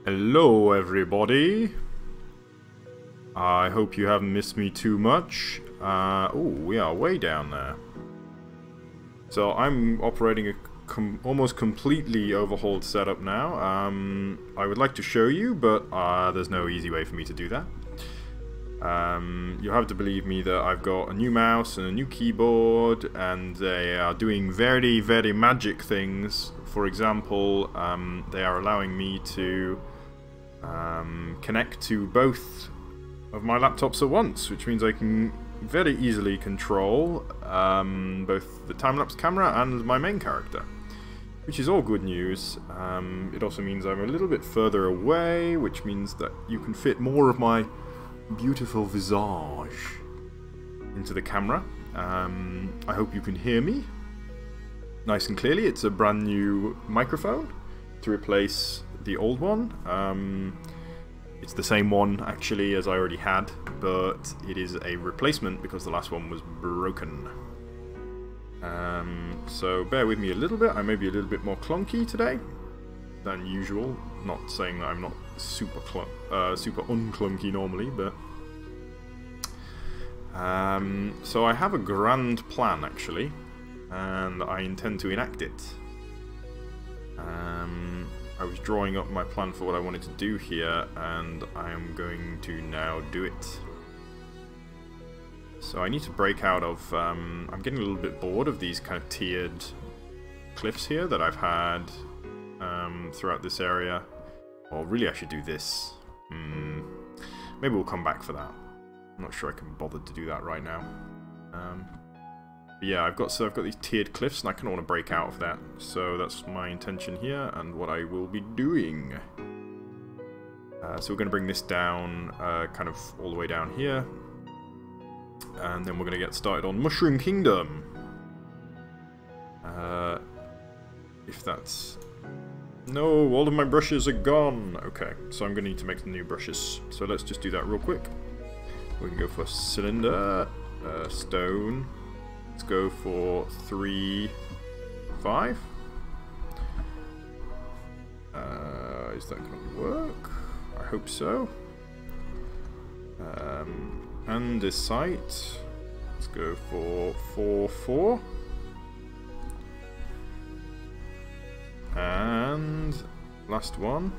Hello everybody, I hope you haven't missed me too much. Oh, we are way down there. So I'm operating a almost completely overhauled setup now. I would like to show you, but there's no easy way for me to do that. You'll have to believe me that I've got a new mouse and a new keyboard, and they are doing very, very magic things. For example, they are allowing me to connect to both of my laptops at once, which means I can very easily control both the time-lapse camera and my main character, which is all good news. It also means I'm a little bit further away, which means that you can fit more of my beautiful visage into the camera. I hope you can hear me nice and clearly. It's a brand new microphone to replace the old one. It's the same one actually as I already had, but it is a replacement because the last one was broken. So bear with me a little bit. I may be a little bit more clunky today than usual. Not saying that I'm not super unclunky normally, but so I have a grand plan actually, and I intend to enact it. I was drawing up my plan for what I wanted to do here, and I am going to now do it. So I need to break out of... I'm getting a little bit bored of these kind of tiered cliffs here that I've had throughout this area. Well, really I should do this. Maybe we'll come back for that. I'm not sure I can bother to do that right now. But yeah, I've got these tiered cliffs, and I kind of want to break out of that. So that's my intention here, and what I will be doing. So we're going to bring this down, kind of all the way down here, and then we're going to get started on Mushroom Kingdom. If that's... No, all of my brushes are gone. Okay, so I'm going to need to make some new brushes. So let's just do that real quick. We can go for cylinder. Stone. Let's go for 3, 5. Is that going to work? I hope so. Andesite. Let's go for 4, 4. And last one,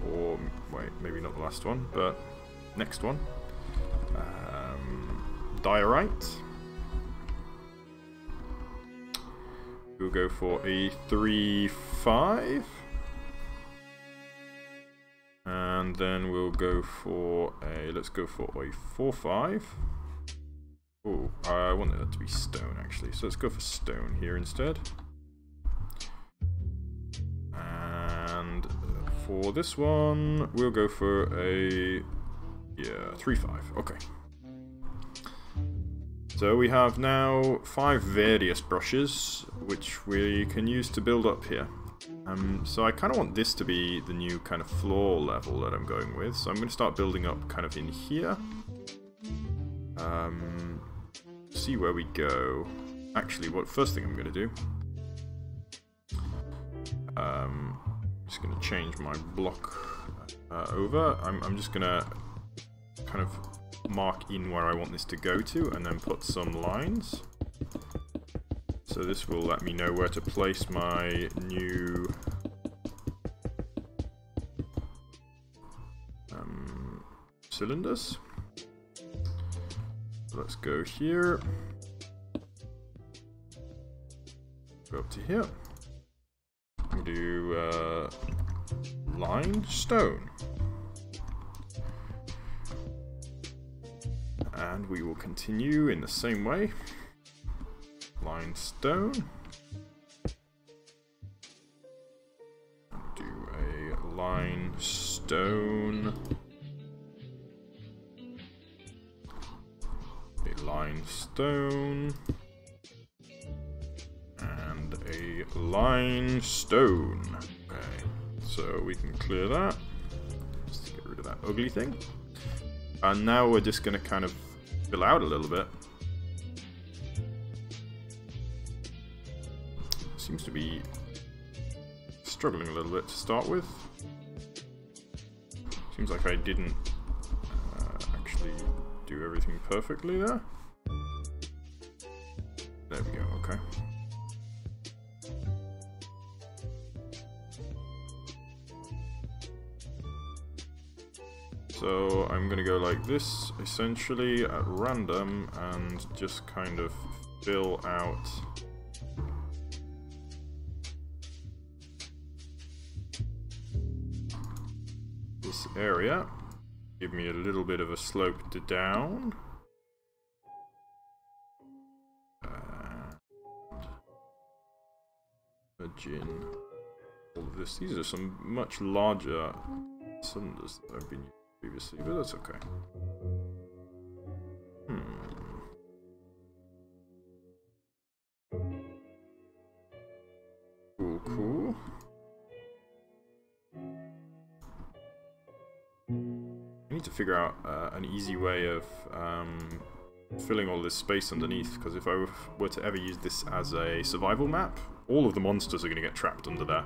or wait, maybe not the last one, but next one. Diorite. We'll go for a 3, 5. And then we'll go for a, let's go for a 4, 5. Oh, I wanted that to be stone actually, so let's go for stone here instead. And for this one, we'll go for a, yeah, 3, 5, okay. So we have now 5 various brushes, which we can use to build up here. So I kind of want this to be the new kind of floor level that I'm going with. So I'm going to start building up kind of in here. See where we go. Actually, what first thing I'm going to do. Just going to change my block over. I'm just going to kind of mark in where I want this to go to, and then put some lines. So this will let me know where to place my new cylinders. So let's go here, go up to here, and do lined stone. And we will continue in the same way. Line stone. Do a line stone. A line stone. And a line stone. Okay, so we can clear that. Let's get rid of that ugly thing. And now we're just going to kind of fill out a little bit. Seems to be struggling a little bit to start with. Seems like I didn't actually do everything perfectly there. There we go, okay. So I'm going to go like this, essentially, at random, and just kind of fill out this area. Give me a little bit of a slope to down. Merge in all of this. These are some much larger cylinders that I've been using previously, but that's okay. Cool, cool. I need to figure out an easy way of filling all this space underneath, because if I were to ever use this as a survival map, all of the monsters are going to get trapped under there.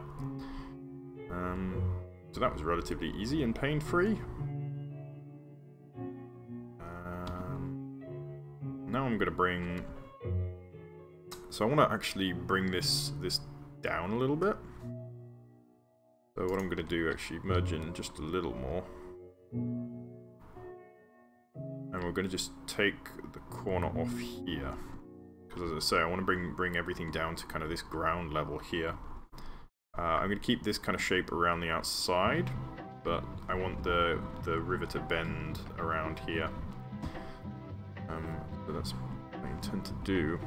So that was relatively easy and pain-free. Now I'm going to bring... So I want to actually bring this down a little bit. So what I'm going to do, actually merge in just a little more. And we're going to just take the corner off here. Because as I say, I want to bring everything down to kind of this ground level here. I'm going to keep this kind of shape around the outside, but I want the river to bend around here. So that's what I intend to do.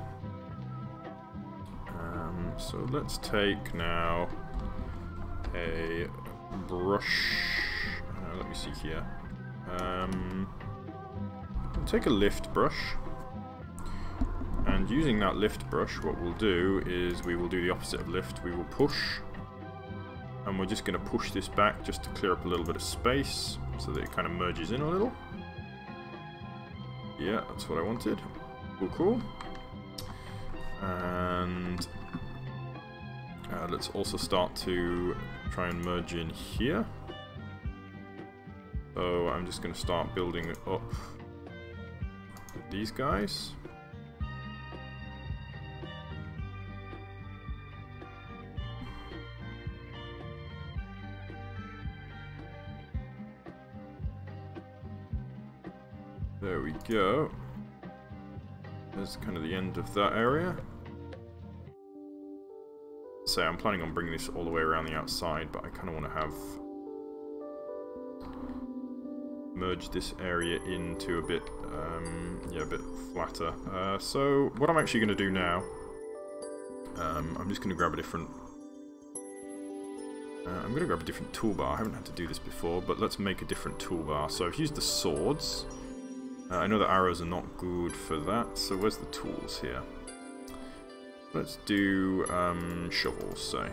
So let's take now a brush. Let me see here. We'll take a lift brush. And using that lift brush, what we'll do is we will do the opposite of lift. We will push. And we're just going to push this back just to clear up a little bit of space so that it kind of merges in a little. Yeah, that's what I wanted. Cool, cool. And let's also start to try and merge in here. So I'm just going to start building up these guys. There we go. There's kind of the end of that area. So I'm planning on bringing this all the way around the outside, but I kind of want to have merge this area into a bit, yeah, a bit flatter. So what I'm actually going to do now, I'm just going to grab a different. I'm going to grab a different toolbar. I haven't had to do this before, but let's make a different toolbar. So I've used the swords. I know that arrows are not good for that, so where's the tools here? Let's do shovels, say.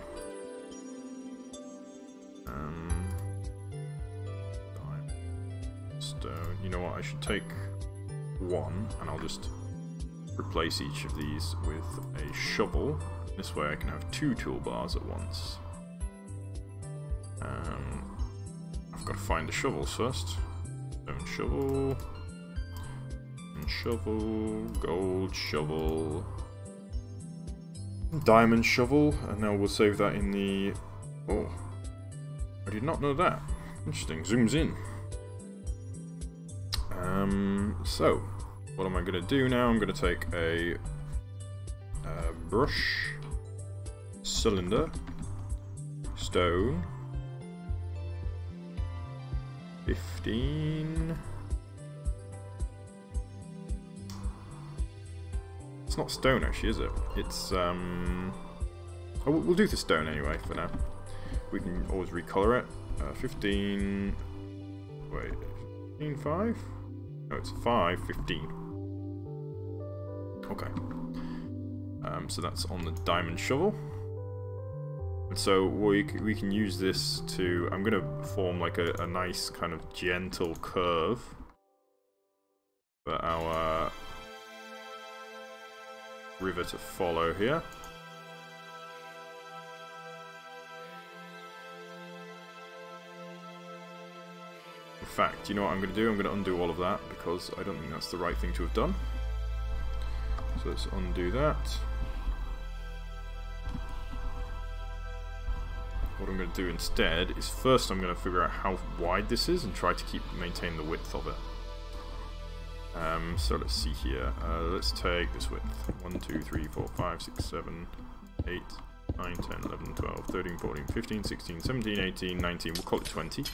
Stone. You know what? I should take one, and I'll just replace each of these with a shovel. This way I can have two toolbars at once. I've got to find the shovels first. Stone shovel. Shovel, gold shovel, diamond shovel, and now we'll save that in the... Oh, I did not know that. Interesting, zooms in. So, what am I going to do now? I'm going to take a brush, cylinder, stone, 15... It's not stone actually, is it? It's oh, we'll do the stone anyway for now. We can always recolor it. 15. Wait, 15, 5? No, it's 5, 15. Okay. So that's on the diamond shovel. And so we can use this to. I'm gonna form like a nice kind of gentle curve for our river to follow here. In fact, you know what I'm going to do? I'm going to undo all of that because I don't think that's the right thing to have done. So let's undo that. What I'm going to do instead is first I'm going to figure out how wide this is and try to maintain the width of it. So let's see here. Let's take this width. 1, 2, 3, 4, 5, 6, 7, 8, 9, 10, 11, 12, 13, 14, 15, 16, 17, 18, 19. We'll call it 20.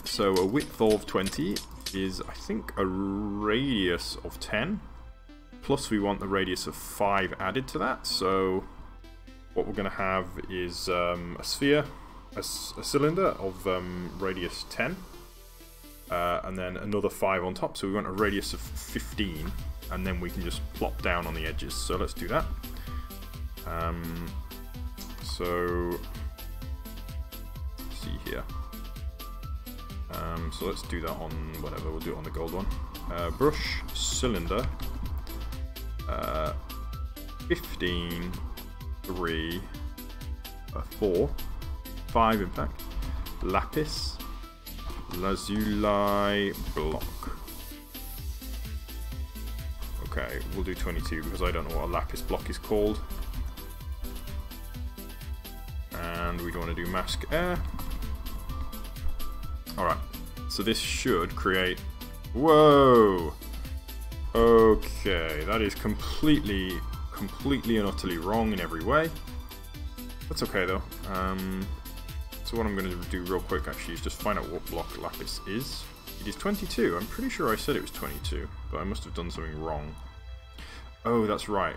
So a width of 20 is, I think, a radius of 10. Plus we want the radius of 5 added to that. So what we're going to have is a sphere, a cylinder of radius 10. And then another 5 on top, so we want a radius of 15, and then we can just plop down on the edges. So let's do that. So let's see here. So let's do that on whatever. We'll do it on the gold one. Brush, cylinder, 15, 3, 4, 5 in fact. Lapis. Lazuli block. Okay, we'll do 22 because I don't know what a lapis block is called. And we don't want to do mask air. Alright, so this should create... Whoa! Okay, that is completely and utterly wrong in every way. That's okay though. So what I'm going to do real quick actually is just find out what block lapis is. It is 22. I'm pretty sure I said it was 22, but I must have done something wrong. Oh, that's right.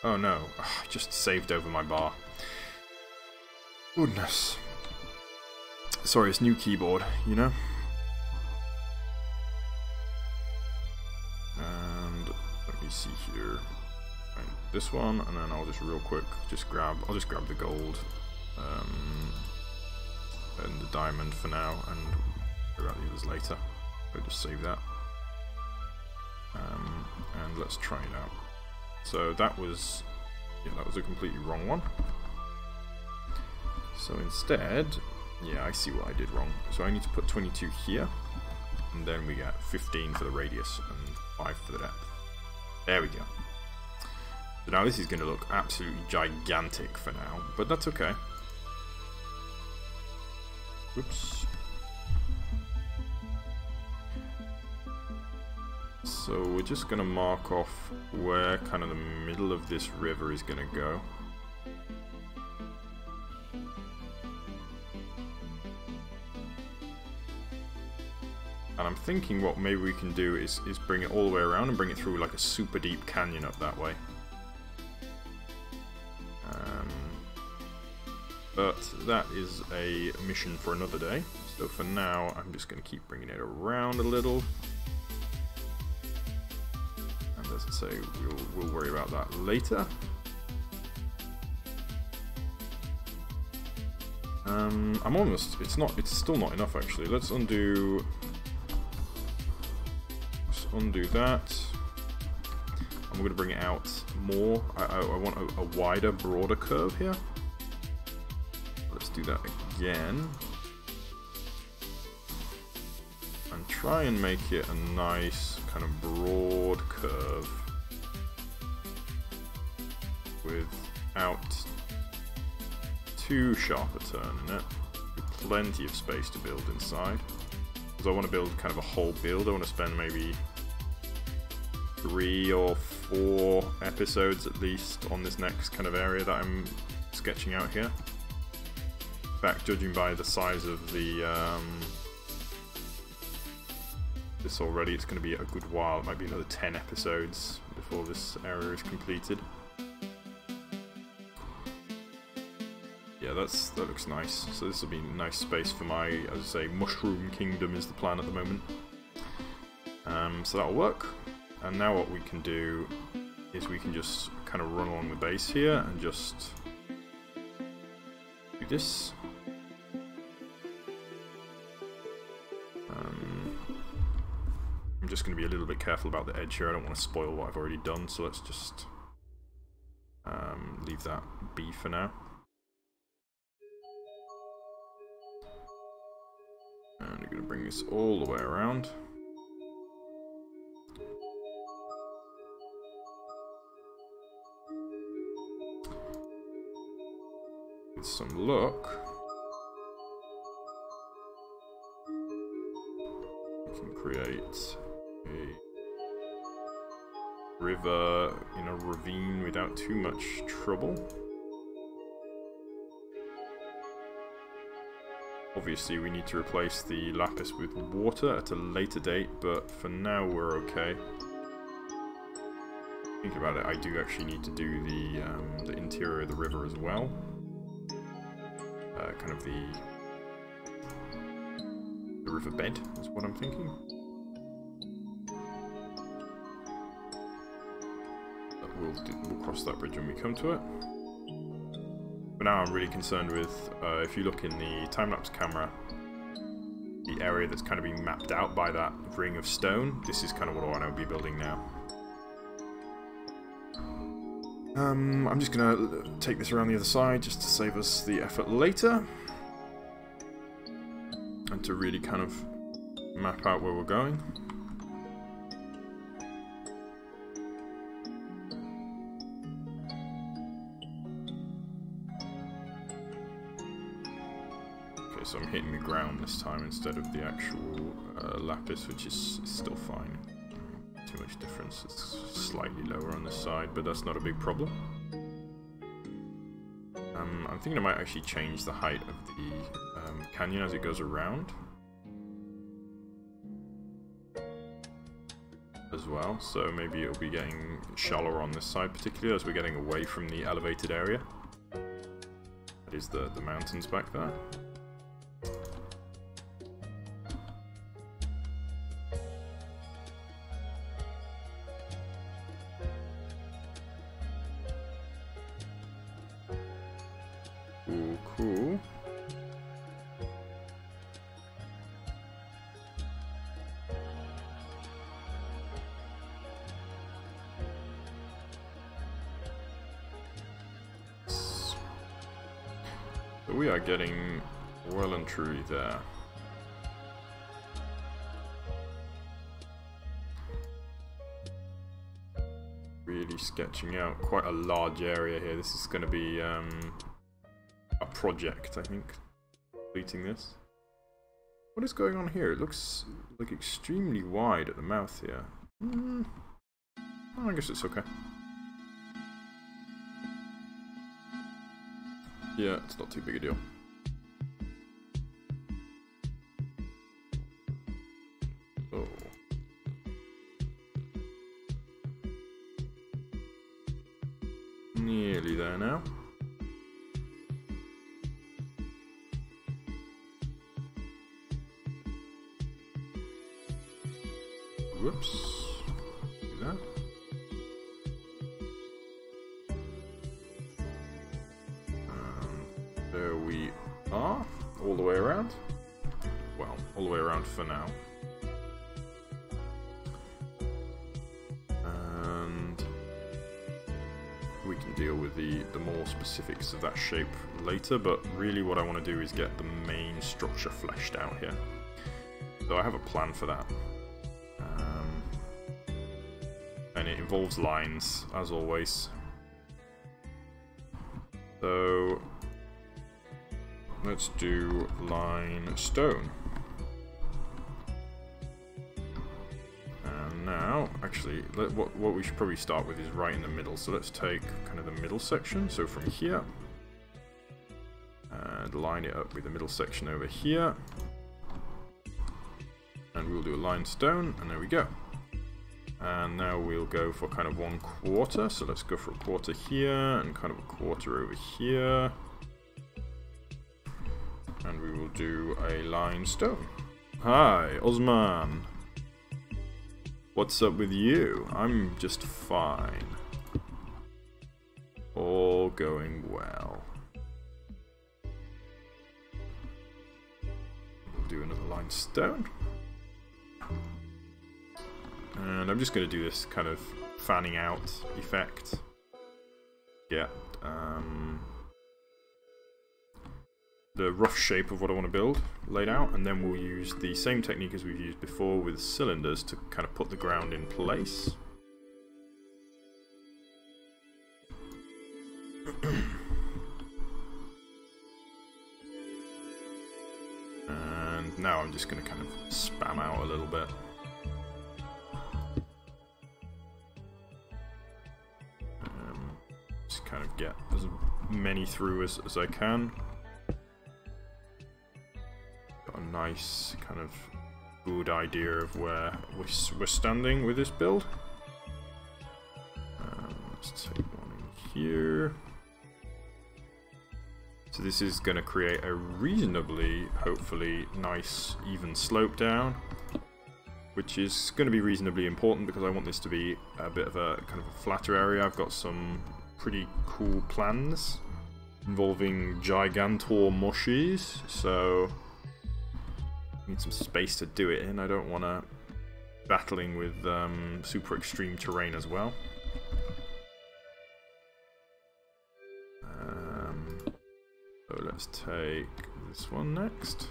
Oh no, I just saved over my bar. Goodness. Sorry, it's new keyboard, you know? And let me see here. This one, and then I'll just real quick I'll just grab the gold. and the diamond for now, and figure out the others later. I'll just save that. And let's try it out. So that was, yeah, that was a completely wrong one. So instead, yeah, I see what I did wrong. So I need to put 22 here, and then we get 15 for the radius and 5 for the depth. There we go. So now this is going to look absolutely gigantic for now, but that's okay. Whoops. So we're just going to mark off where kind of the middle of this river is going to go. And I'm thinking what maybe we can do is bring it all the way around and bring it through like a super deep canyon up that way. But that is a mission for another day. So for now, I'm just going to keep bringing it around a little. And as I say, we'll worry about that later. I'm almost, it's still not enough actually. Let's undo that. I'm going to bring it out more. I want a wider, broader curve here. Let's do that again. And try and make it a nice kind of broad curve without too sharp a turn in it. Plenty of space to build inside. Because I want to build kind of a whole build. I want to spend maybe 3 or 4 episodes at least on this next kind of area that I'm sketching out here. In fact, judging by the size of the this already, it's going to be a good while. It might be another 10 episodes before this area is completed. Yeah, that looks nice. So this will be a nice space for my, as I say, Mushroom Kingdom is the plan at the moment. So that'll work. And now what we can do is we can just kind of run along the base here and just do this. I'm just going to be a little bit careful about the edge here. I don't want to spoil what I've already done, so let's just leave that be for now. And we're going to bring this all the way around. With some luck, we can create a river in a ravine without too much trouble. Obviously we need to replace the lapis with water at a later date, but for now we're okay. Think about it, I do actually need to do the interior of the river as well. Kind of the riverbed is what I'm thinking. But we'll cross that bridge when we come to it. For now I'm really concerned with, if you look in the time-lapse camera, the area that's kind of being mapped out by that ring of stone. This is kind of what I want to be building now. I'm just going to take this around the other side just to save us the effort later. And to really kind of map out where we're going. Okay, so I'm hitting the ground this time instead of the actual lapis, which is still fine. Too much difference. It's slightly lower on this side, but that's not a big problem. I'm thinking I might actually change the height of the canyon as it goes around as well, so maybe it'll be getting shallower on this side, particularly as we're getting away from the elevated area. That is the mountains back there. Cool. we are getting well and truly there. Really sketching out quite a large area here. This is going to be a project, I think, completing this. What is going on here? It looks like extremely wide at the mouth here. Oh, I guess it's okay. Yeah, it's not too big a deal. Oh. Nearly there now. Whoops. Do that. There we are. All the way around. Well, all the way around for now. And we can deal with the more specifics of that shape later, but really what I want to do is get the main structure fleshed out here. So I have a plan for that. And it involves lines, as always. So let's do line stone. And now, actually, what we should probably start with is right in the middle. So let's take kind of the middle section. So from here, and line it up with the middle section over here. And we'll do a line stone, and there we go. And now we'll go for kind of 1/4. So let's go for a 1/4 here, and kind of a 1/4 over here. And we will do a line stone. Hi, Osman. What's up with you? I'm just fine. All going well. We'll do another line stone. And I'm just going to do this kind of fanning out effect. Get the rough shape of what I want to build laid out, and then we'll use the same technique as we've used before with cylinders to kind of put the ground in place. And now I'm just going to kind of spam out a little bit. Just kind of get as many through as I can. Got a nice kind of good idea of where we're standing with this build. Let's take one in here. So this is going to create a reasonably, hopefully, nice even slope down, which is going to be reasonably important because I want this to be a bit of a kind of a flatter area. I've got some pretty cool plans involving gigantor mushies, so I need some space to do it in. I don't want to battling with super extreme terrain as well. So let's take this one next.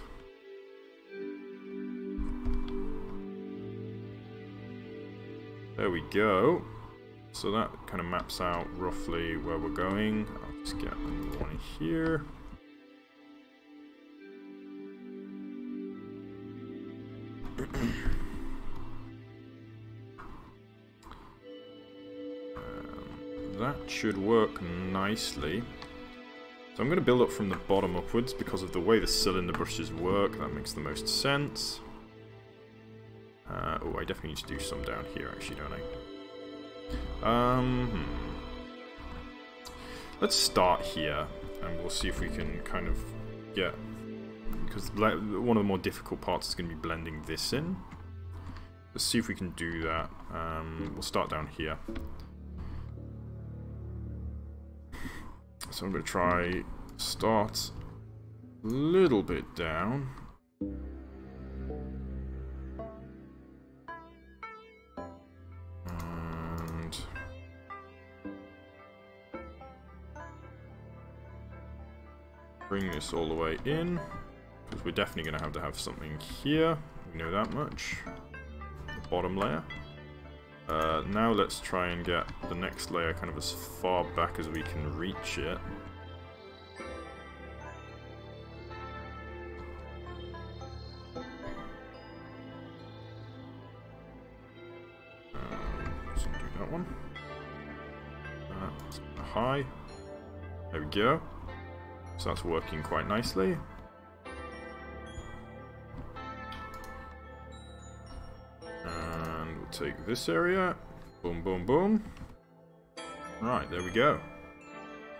There we go. So that kind of maps out roughly where we're going. I'll just get one here. That should work nicely. So I'm going to build up from the bottom upwards because of the way the cylinder brushes work. That makes the most sense. Oh, I definitely need to do some down here, actually, don't I? Let's start here, and we'll see if we can kind of get... Because one of the more difficult parts is going to be blending this in. Let's see if we can do that. We'll start down here. So I'm going to try start a little bit down. And Bring this all the way in, because we're definitely going to have something here. We know that much. The bottom layer. Now let's try and get the next layer kind of as far back as we can reach it. Let's do that one. That's high. There we go. So that's working quite nicely. And we'll take this area. Boom, boom, boom. Right, there we go.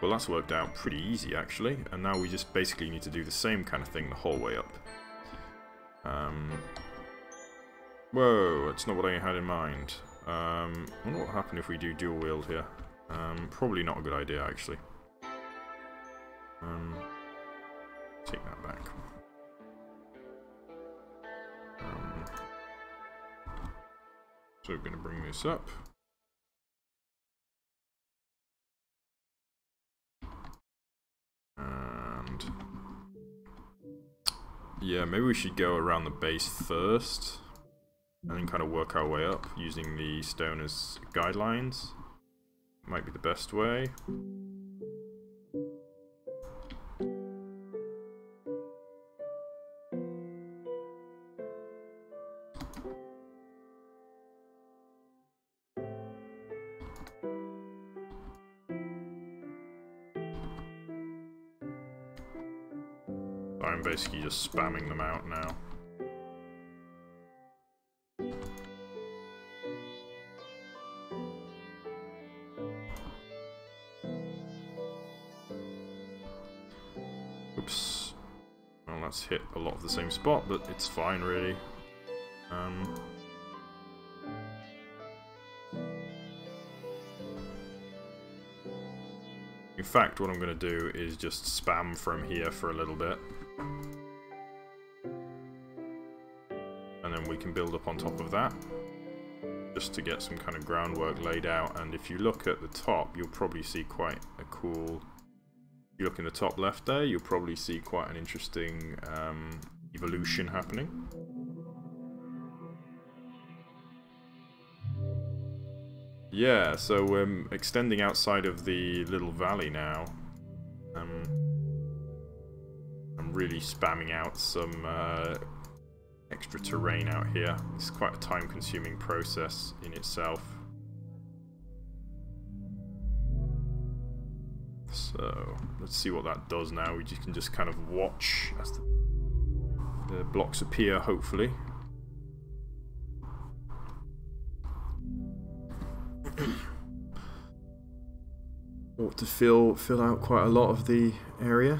Well, that's worked out pretty easy, actually. And now we just basically need to do the same kind of thing the whole way up. Whoa, that's not what I had in mind. I wonder what will happen if we do dual wield here. Probably not a good idea, actually. Take that back. So we're going to bring this up. And yeah, maybe we should go around the base first and then kind of work our way up using the stone as guidelines. Might be the best way. I'm basically just spamming them out now. Oops. Well, that's hit a lot of the same spot, but it's fine, really. In fact, what I'm going to do is just spam from here for a little bit. And then we can build up on top of that. Just to get some kind of groundwork laid out. And if you look at the top, you'll probably see quite a cool... If you look in the top left there, you'll probably see quite an interesting evolution happening. Yeah, so we're extending outside of the little valley now. I'm really spamming out some extra terrain out here. It's quite a time-consuming process in itself. So, let's see what that does now. We can just kind of watch as the blocks appear, hopefully. Ought to fill out quite a lot of the area.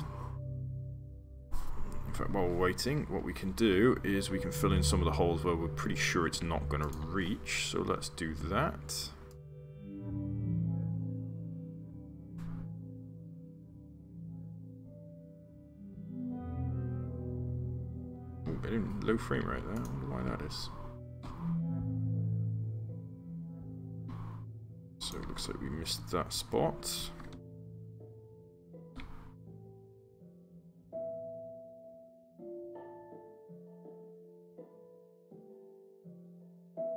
In fact, while we're waiting, what we can do is we can fill in some of the holes where we're pretty sure it's not going to reach. So let's do that. Oh, getting low frame rate there. I wonder why that is. So it looks like we missed that spot.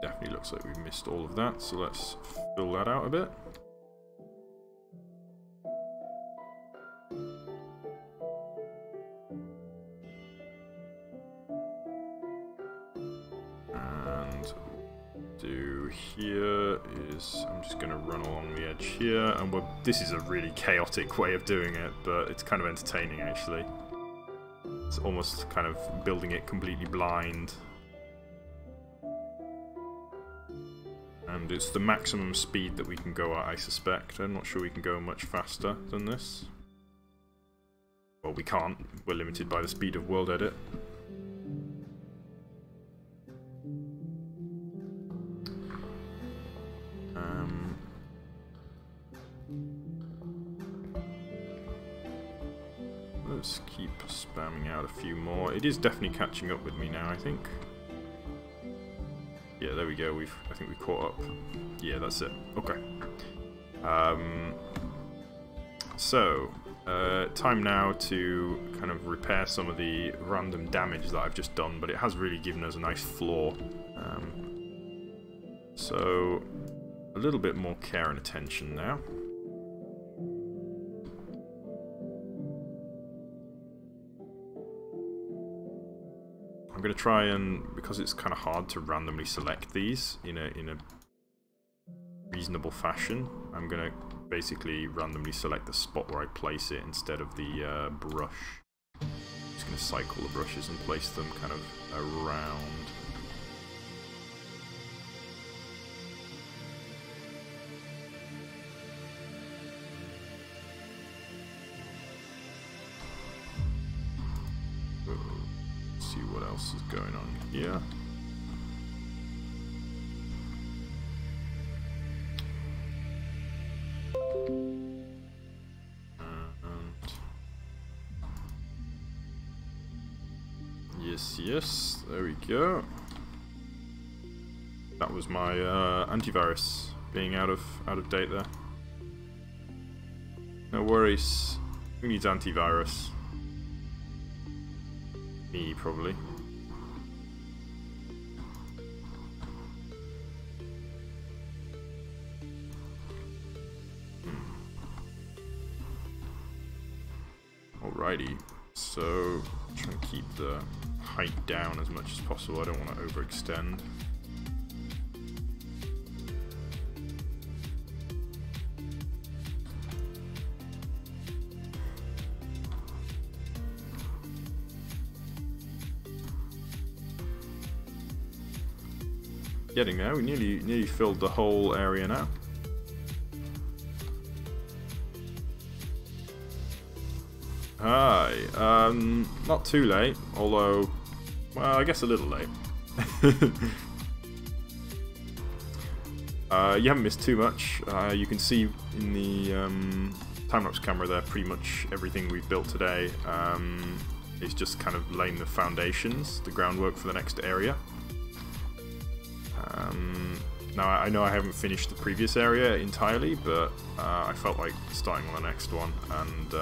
Definitely looks like we missed all of that, so let's fill that out a bit. And do here is I'm just going to run along the edge here, and this is a really chaotic way of doing it, but it's kind of entertaining actually. It's almost kind of building it completely blind. And it's the maximum speed that we can go at, I suspect. I'm not sure we can go much faster than this. Well, we can't. We're limited by the speed of World Edit. Let's keep spamming out a few more. It is definitely catching up with me now, I think. Yeah, there we go. I think we caught up. Yeah, that's it. Okay. So time now to kind of repair some of the random damage that I've just done, but it has really given us a nice floor. So a little bit more care and attention now. I'm going to try and, because it's kind of hard to randomly select these in a reasonable fashion, I'm going to basically randomly select the spot where I place it instead of the brush. I'm just going to cycle the brushes and place them kind of around. Let's see what else is going on here. Yes, there we go. That was my antivirus being out of date there. No worries. Who needs antivirus? Me, probably. Alrighty. So try and keep the height down as much as possible. I don't want to overextend. Getting there. We nearly filled the whole area now. Hi. Not too late, although, well, I guess a little late. You haven't missed too much. You can see in the time-lapse camera there pretty much everything we've built today. Is just kind of laying the foundations, the groundwork for the next area. Now I know I haven't finished the previous area entirely, but I felt like starting on the next one, and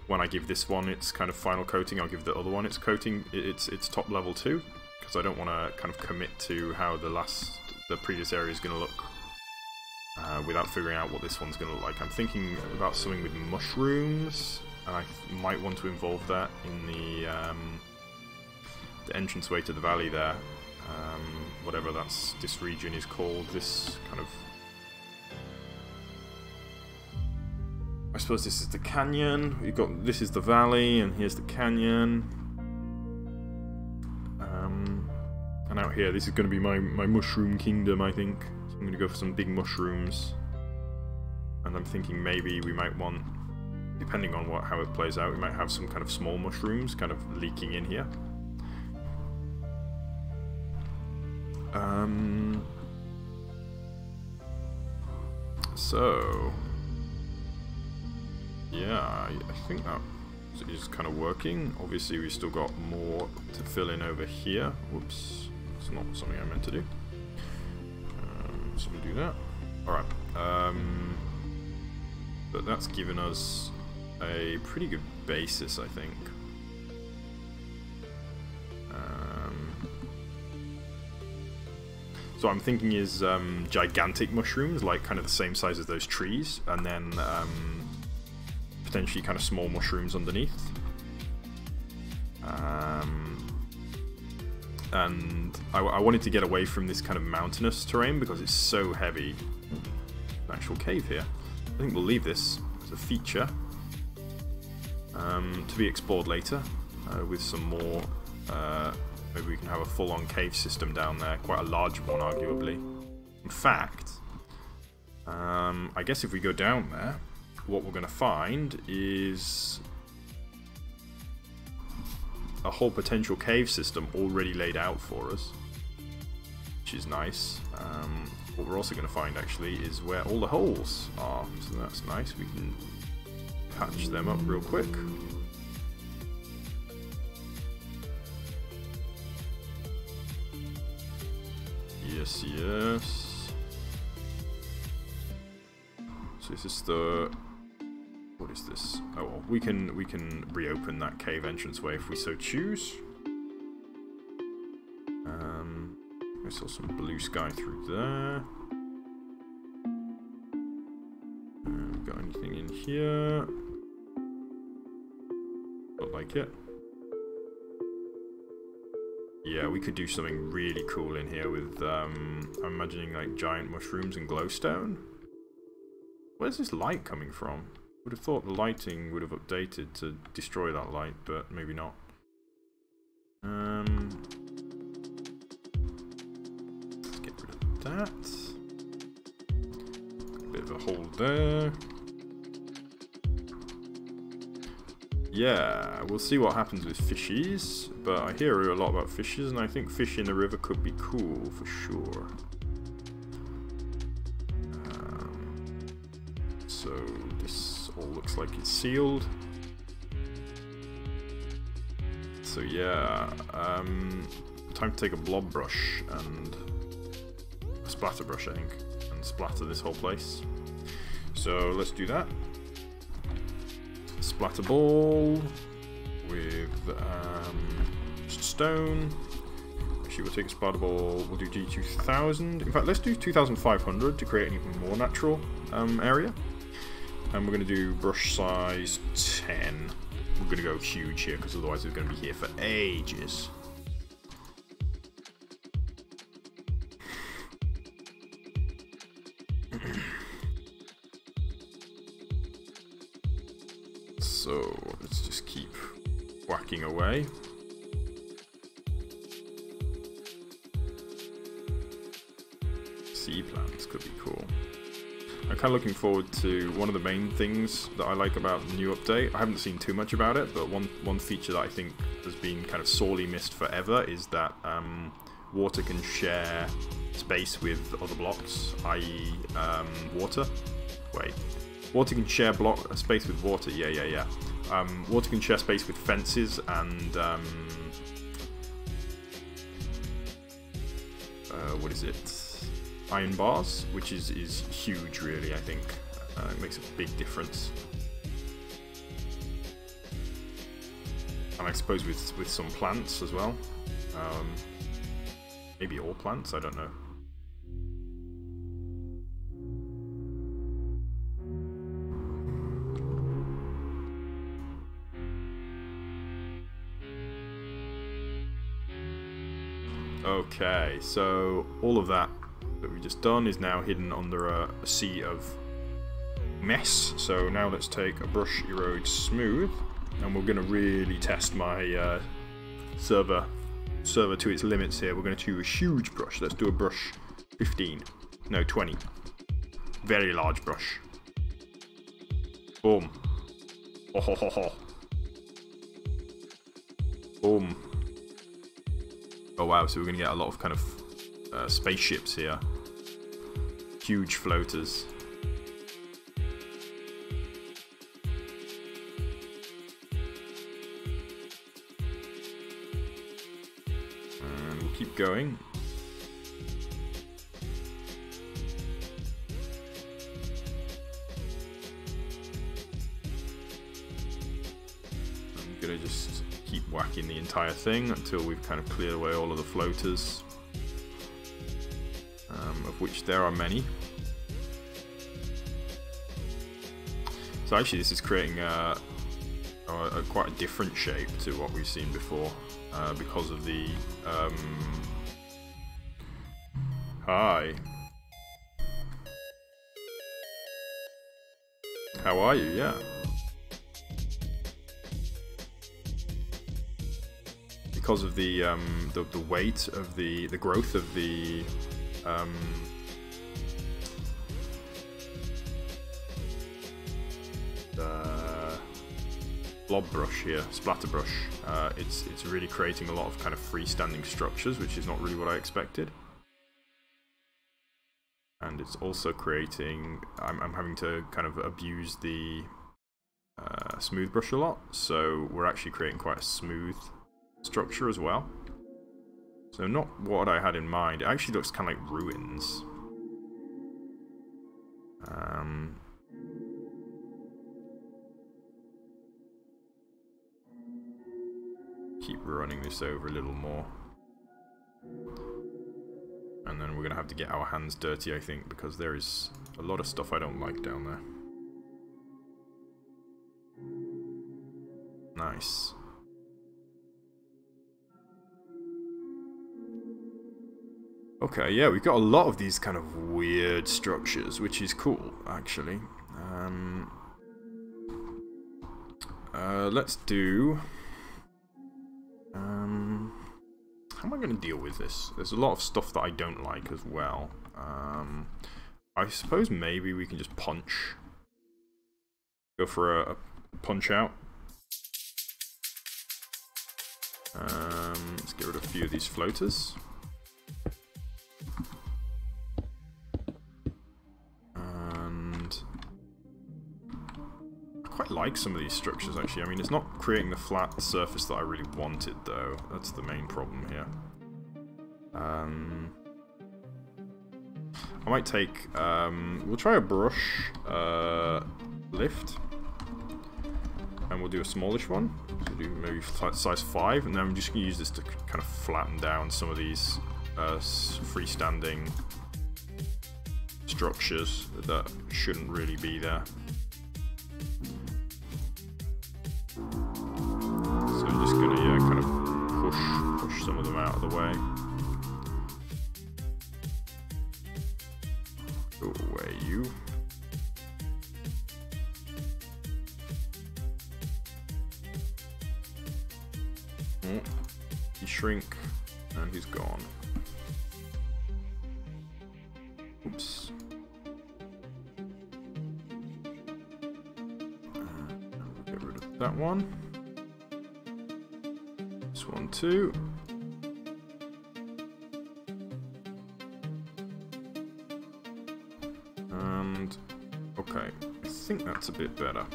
when I give this one its kind of final coating, I'll give the other one its coating, its top level too, because I don't want to kind of commit to how the previous area is going to look without figuring out what this one's going to look like. I'm thinking about something with mushrooms, and I might want to involve that in the entranceway to the valley there, whatever this region is called. This kind of, I suppose this is the canyon. We've got, this is the valley, and here's the canyon. And out here, this is going to be my mushroom kingdom, I think. So I'm going to go for some big mushrooms. And I'm thinking maybe we might want, depending on how it plays out, we might have some kind of small mushrooms kind of leaking in here. So yeah, I think that is kind of working. Obviously, we've still got more to fill in over here. Whoops, it's not something I meant to do. So we'll do that. Alright. But that's given us a pretty good basis, I think. So I'm thinking is gigantic mushrooms, like kind of the same size as those trees, and then potentially kind of small mushrooms underneath. And I wanted to get away from this kind of mountainous terrain because it's so heavy. An actual cave here. I think we'll leave this as a feature to be explored later with some more. Maybe we can have a full-on cave system down there, quite a large one, arguably. In fact, I guess if we go down there, what we're going to find is a whole potential cave system already laid out for us, which is nice. What we're also going to find, actually, is where all the holes are, so that's nice. We can patch them up real quick. Yes, yes. So this is the What is this? Oh well, we can reopen that cave entranceway if we so choose. I saw some blue sky through there. Got anything in here? Don't like it. Yeah, we could do something really cool in here with, I'm imagining like giant mushrooms and glowstone. Where's this light coming from? Would have thought the lighting would have updated to destroy that light, but maybe not. Let's get rid of that. Got a bit of a hole there. Yeah, we'll see what happens with fishies, but I hear a lot about fishes, and I think fish in the river could be cool for sure. So this all looks like it's sealed. So yeah, time to take a blob brush and a splatter brush, I think, and splatter this whole place. So let's do that. Splatter ball with stone. Actually, we'll take a splatter ball. We'll do G2000. In fact, let's do 2500 to create an even more natural area. And we're going to do brush size 10. We're going to go huge here because otherwise it's going to be here for ages. So let's just keep whacking away. Sea plants could be cool. I'm kind of looking forward to one of the main things that I like about the new update. I haven't seen too much about it, but one feature that I think has been kind of sorely missed forever is that water can share space with other blocks, i.e. Water. Wait. Water can share space with water, yeah. Water can share space with fences and, what is it? Iron bars, which is huge, really, I think. It makes a big difference. And I suppose with some plants as well. Maybe all plants, I don't know. Okay, so all of that we've just done is now hidden under a sea of mess. So now let's take a brush erode smooth, and we're going to really test my server to its limits here. We're going to do a huge brush. Let's do a brush 15, no 20. Very large brush. Boom. Oh ho ho ho. Boom. Oh wow, so we're going to get a lot of kind of spaceships here. Huge floaters. And we'll keep going. I'm going to just keep whacking the entire thing until we've kind of cleared away all of the floaters, of which there are many. So actually this is creating quite a different shape to what we've seen before, because of the hi, how are you? Yeah. Because of the weight of the growth of the blob brush here, splatter brush, it's really creating a lot of kind of freestanding structures, which is not really what I expected. And it's also creating, I'm having to kind of abuse the smooth brush a lot, so we're actually creating quite a smooth structure as well. So not what I had in mind. It actually looks kind of like ruins. keep running this over a little more. And then we're going to have to get our hands dirty, I think, because there is a lot of stuff I don't like down there. Nice. Okay, yeah, we've got a lot of these kind of weird structures, which is cool, actually. Let's do... how am I going to deal with this? There's a lot of stuff that I don't like as well. I suppose maybe we can just punch. Go for a punch out. Let's get rid of a few of these floaters. And I quite like some of these structures, actually. I mean, it's not creating the flat surface that I really wanted, though. That's the main problem here. I might take... we'll try a brush lift. And we'll do a smallish one. So we'll do maybe size 5, and then I'm just going to use this to kind of flatten down some of these freestanding structures that shouldn't really be there. So I'm just going to kind of push some of them out of the way. Go away, you. Oh, he shrink, and he's gone. Oops. Get rid of that one. This one too. And okay, I think that's a bit better.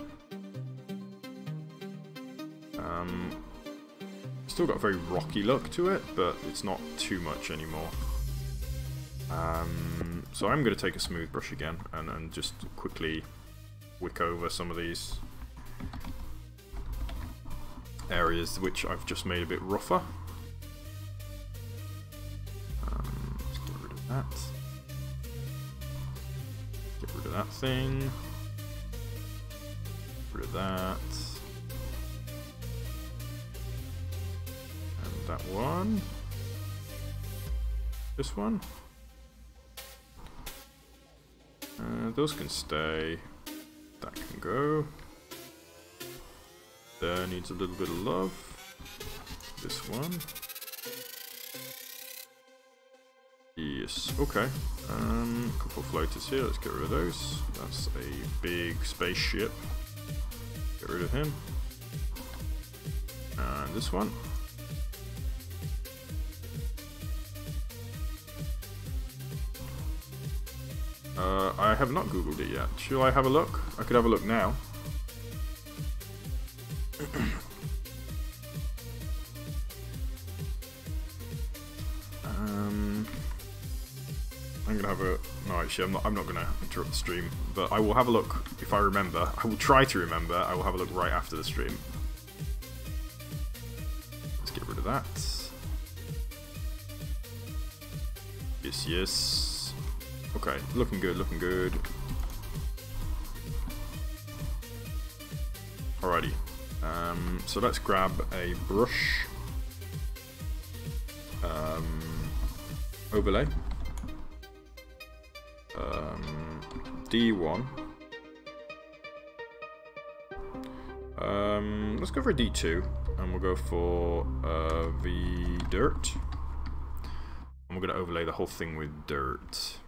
Still got a very rocky look to it, but it's not too much anymore. So I'm going to take a smooth brush again and just quickly wick over some of these areas which I've just made a bit rougher. Let's get rid of that. Get rid of that thing. Get rid of that. That one. This one. Those can stay. That can go. There needs a little bit of love. This one. Yes, okay. Couple of floaters here, let's get rid of those. That's a big spaceship. Get rid of him. And this one. I have not googled it yet. Shall I have a look? I could have a look now. I'm gonna have a... No, actually, I'm not gonna interrupt the stream, but I will have a look if I remember. I will try to remember. I will have a look right after the stream. Let's get rid of that. Yes, yes. Okay, looking good, looking good. Alrighty. So let's grab a brush. Overlay. D1. Let's go for a D2, and we'll go for the dirt. And we're going to overlay the whole thing with dirt.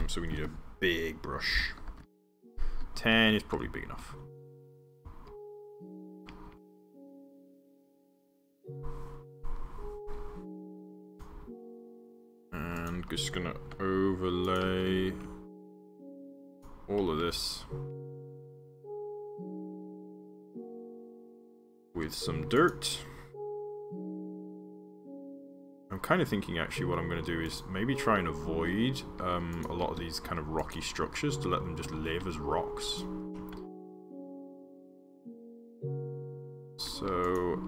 So we need a big brush. 10 is probably big enough. And just gonna overlay all of this with some dirt. I'm kind of thinking actually what I'm going to do is maybe try and avoid a lot of these kind of rocky structures to let them just live as rocks. So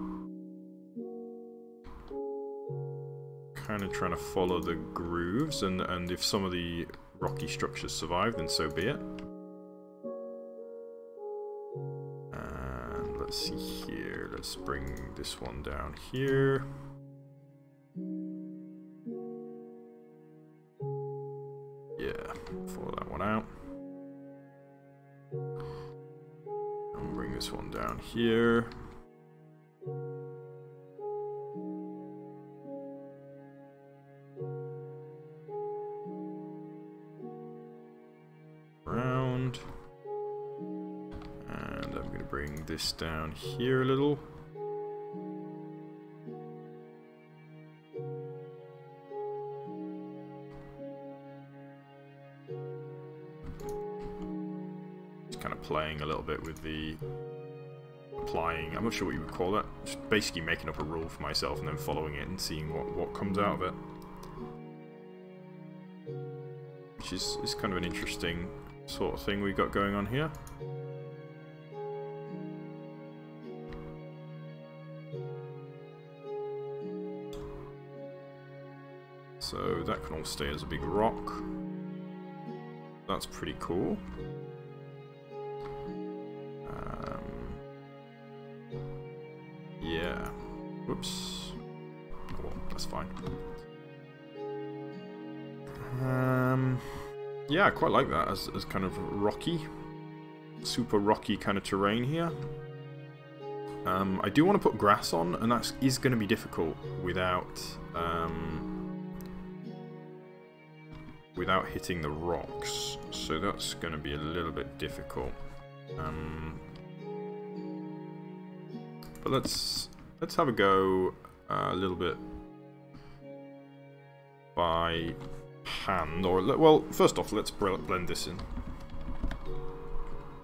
kind of trying to follow the grooves, and if some of the rocky structures survive, then so be it. And let's see here. Let's bring this one down here. Yeah, follow that one out. And bring this one down here. Round. And I'm going to bring this down here a little. Kind of playing a little bit with the applying, I'm not sure what you would call it, just basically making up a rule for myself and then following it and seeing what comes out of it. Which is kind of an interesting sort of thing we got going on here. So that can all stay as a big rock. That's pretty cool. Yeah. Whoops. Oh, well, that's fine. Yeah, I quite like that as kind of rocky, super rocky kind of terrain here. I do want to put grass on, and that is going to be difficult without hitting the rocks. So that's going to be a little bit difficult. But let's have a go a little bit by hand, or well, first off, let's blend this in.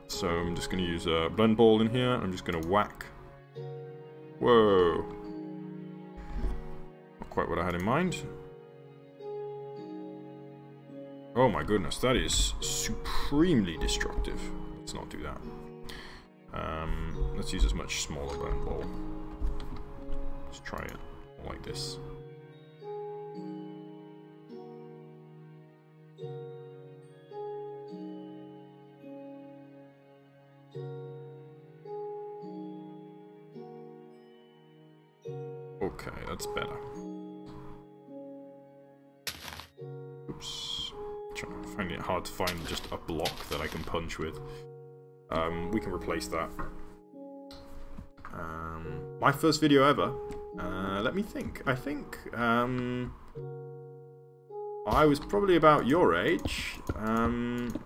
So I'm just going to use a blend ball in here. I'm just going to whack. Whoa! Not quite what I had in mind. Oh my goodness, that is supremely destructive. Let's not do that. Let's use a much smaller blend ball. Let's try it like this. Okay, that's better. Oops. I'm finding it hard to find just a block that I can punch with. We can replace that. My first video ever. Let me think. I think I was probably about your age.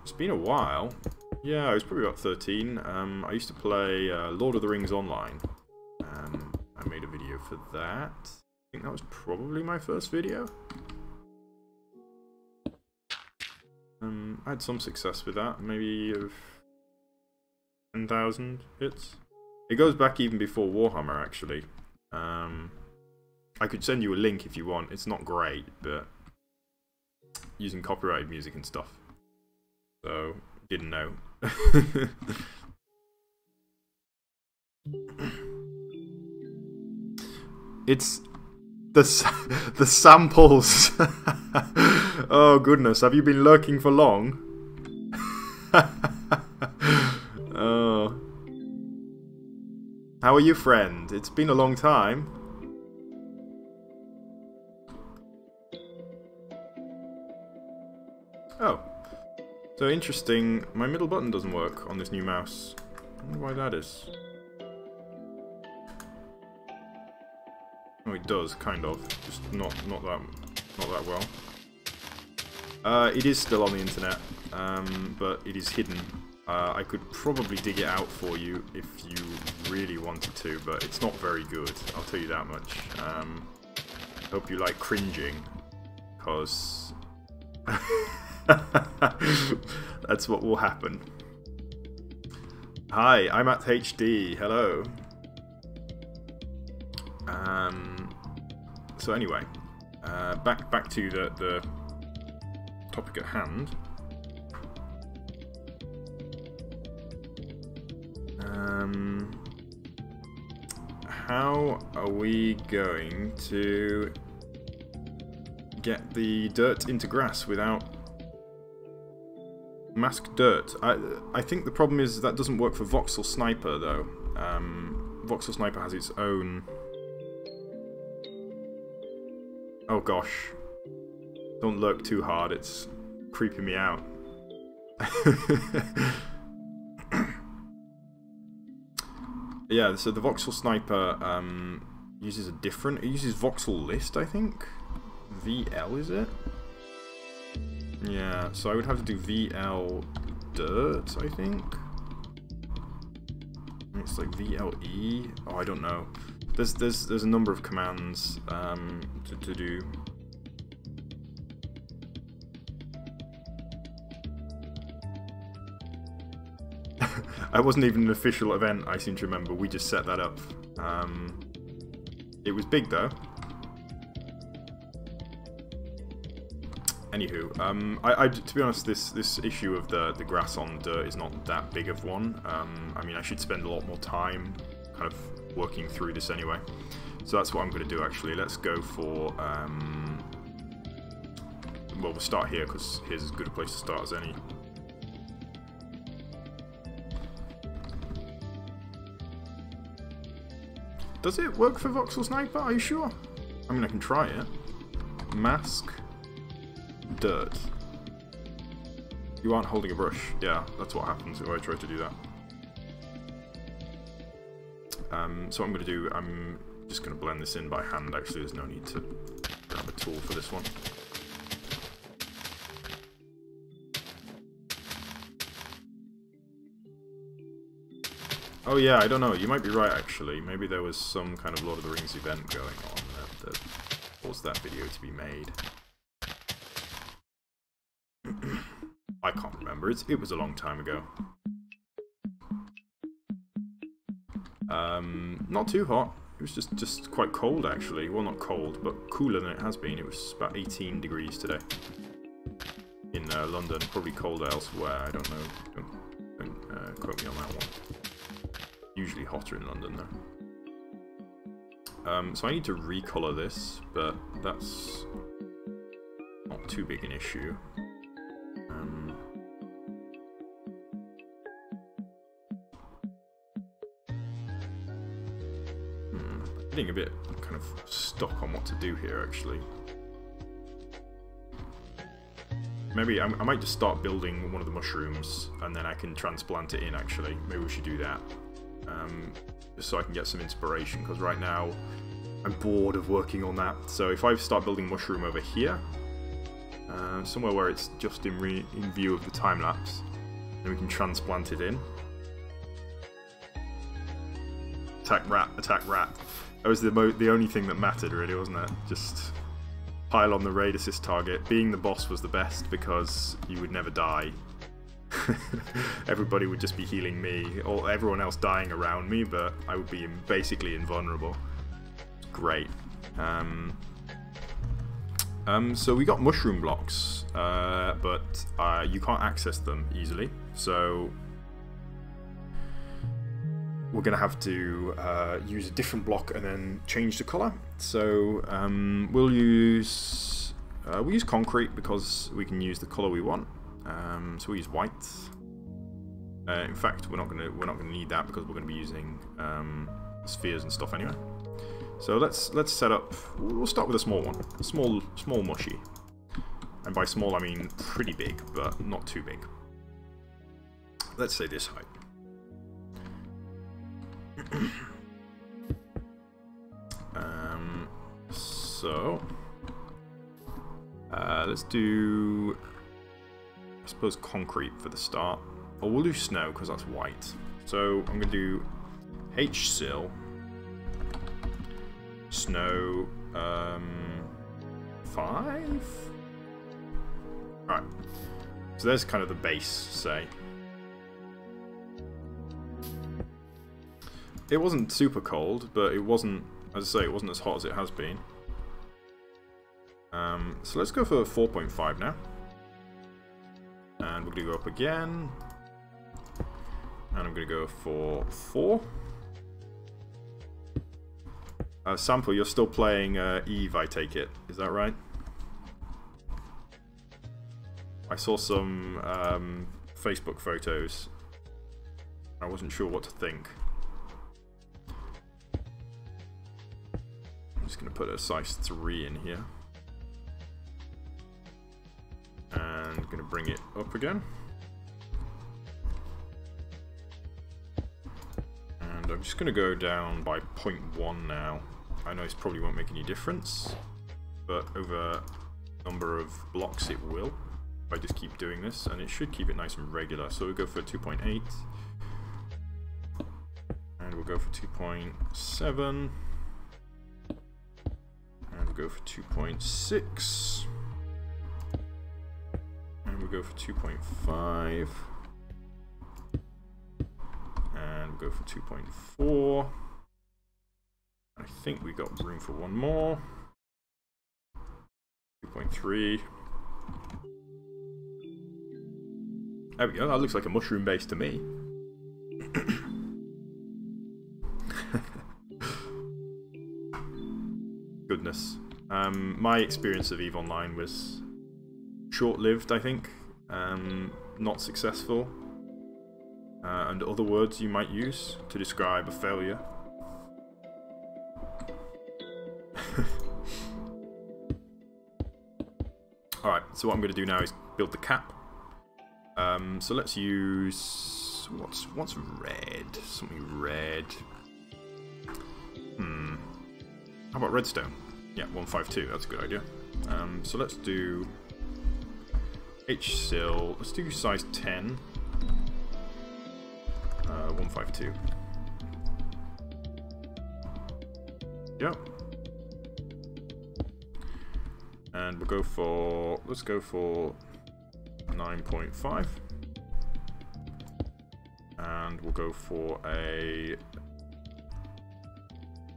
It's been a while. Yeah, I was probably about 13. I used to play Lord of the Rings Online. I made a video for that. I think that was probably my first video. I had some success with that. Maybe 10,000 hits. It goes back even before Warhammer, actually. I could send you a link if you want. It's not great, but using copyrighted music and stuff. So, didn't know. It's the samples. Oh goodness, have you been lurking for long? Oh. How are you, friend? It's been a long time. Oh. So interesting, my middle button doesn't work on this new mouse. I wonder why that is. Oh, it does, kind of. Just not that well. It is still on the internet, but it is hidden. I could probably dig it out for you if you really wanted to, but it's not very good, I'll tell you that much. I hope you like cringing, because that's what will happen. Hi, I'm at HD, hello. So anyway, back to the topic at hand. How are we going to get the dirt into grass without masked dirt. I think the problem is that doesn't work for Voxel Sniper though. Voxel Sniper has its own... Oh gosh. Don't lurk too hard, it's creeping me out. Yeah, so the Voxel Sniper uses a different... It uses Voxel List, I think? VL, is it? Yeah, so I would have to do VL Dirt, I think? It's like VLE? Oh, I don't know. There's a number of commands to do. It wasn't even an official event, I seem to remember. We just set that up. It was big, though. Anywho, to be honest, this issue of the grass on dirt is not that big of one. I mean, I should spend a lot more time kind of working through this anyway. So that's what I'm going to do, actually. Let's go for... well, we'll start here, because here's as good a place to start as any. Does it work for Voxel Sniper? Are you sure? I mean, I can try it. Mask. Dirt. You aren't holding a brush. Yeah, that's what happens if I try to do that. So what I'm going to do, I'm just going to blend this in by hand, actually. There's no need to grab a tool for this one. Oh yeah, I don't know. You might be right, actually. Maybe there was some kind of Lord of the Rings event going on that caused that video to be made. I can't remember. It was a long time ago. Not too hot. It was just quite cold, actually. Well, not cold, but cooler than it has been. It was about 18 degrees today in London. Probably colder elsewhere. I don't know. Don't quote me on that one. Usually hotter in London, though. So I need to recolor this, but that's not too big an issue. Getting a bit kind of stuck on what to do here, actually. Maybe I might just start building one of the mushrooms, and then I can transplant it in, actually. Maybe we should do that. Just so I can get some inspiration, because right now I'm bored of working on that. So if I start building mushroom over here, somewhere where it's just in view of the time-lapse, then we can transplant it in. Attack rat, attack rat. That was the only thing that mattered, really, wasn't it? Just pile on the raid assist target. Being the boss was the best, because you would never die. Everybody would just be healing me, or everyone else dying around me, but I would be basically invulnerable. Great. So we got mushroom blocks, but you can't access them easily, so we're going to have to use a different block and then change the colour. So we'll use concrete, because we can use the colour we want. So we'll use white. In fact, we're not going to need that, because we're going to be using spheres and stuff anyway. So let's set up. We'll start with a small one, a small mushy. And by small, I mean pretty big, but not too big. Let's say this height. So let's do, I suppose, concrete for the start, or we'll do snow, because that's white. So I'm going to do HSil snow 5. Right. So there's kind of the base, say. It wasn't super cold, but it wasn't, as I say, it wasn't as hot as it has been. So let's go for 4.5 now. And we're going to go up again. And I'm going to go for 4. Sample, you're still playing Eve, I take it. Is that right? I saw some Facebook photos. I wasn't sure what to think. I'm just going to put a size 3 in here. And I'm going to bring it up again. And I'm just going to go down by 0.1 now. I know this probably won't make any difference, but over a number of blocks it will. If I just keep doing this, and it should keep it nice and regular. So we'll go for 2.8. And we'll go for 2.7. And we'll go for 2.6. And we'll go for 2.5. And we'll go for 2.4. I think we got room for one more. 2.3. There we go, that looks like a mushroom base to me. Goodness. My experience of EVE Online was short-lived, I think. Not successful. And other words you might use to describe a failure. Alright, so what I'm going to do now is build the cap. So let's use... What's red? Something red. How about redstone? Yeah, 152, that's a good idea. So let's do... HSIL, let's do size 10. 152. Yep. And we'll go for, let's go for 9.5. And we'll go for a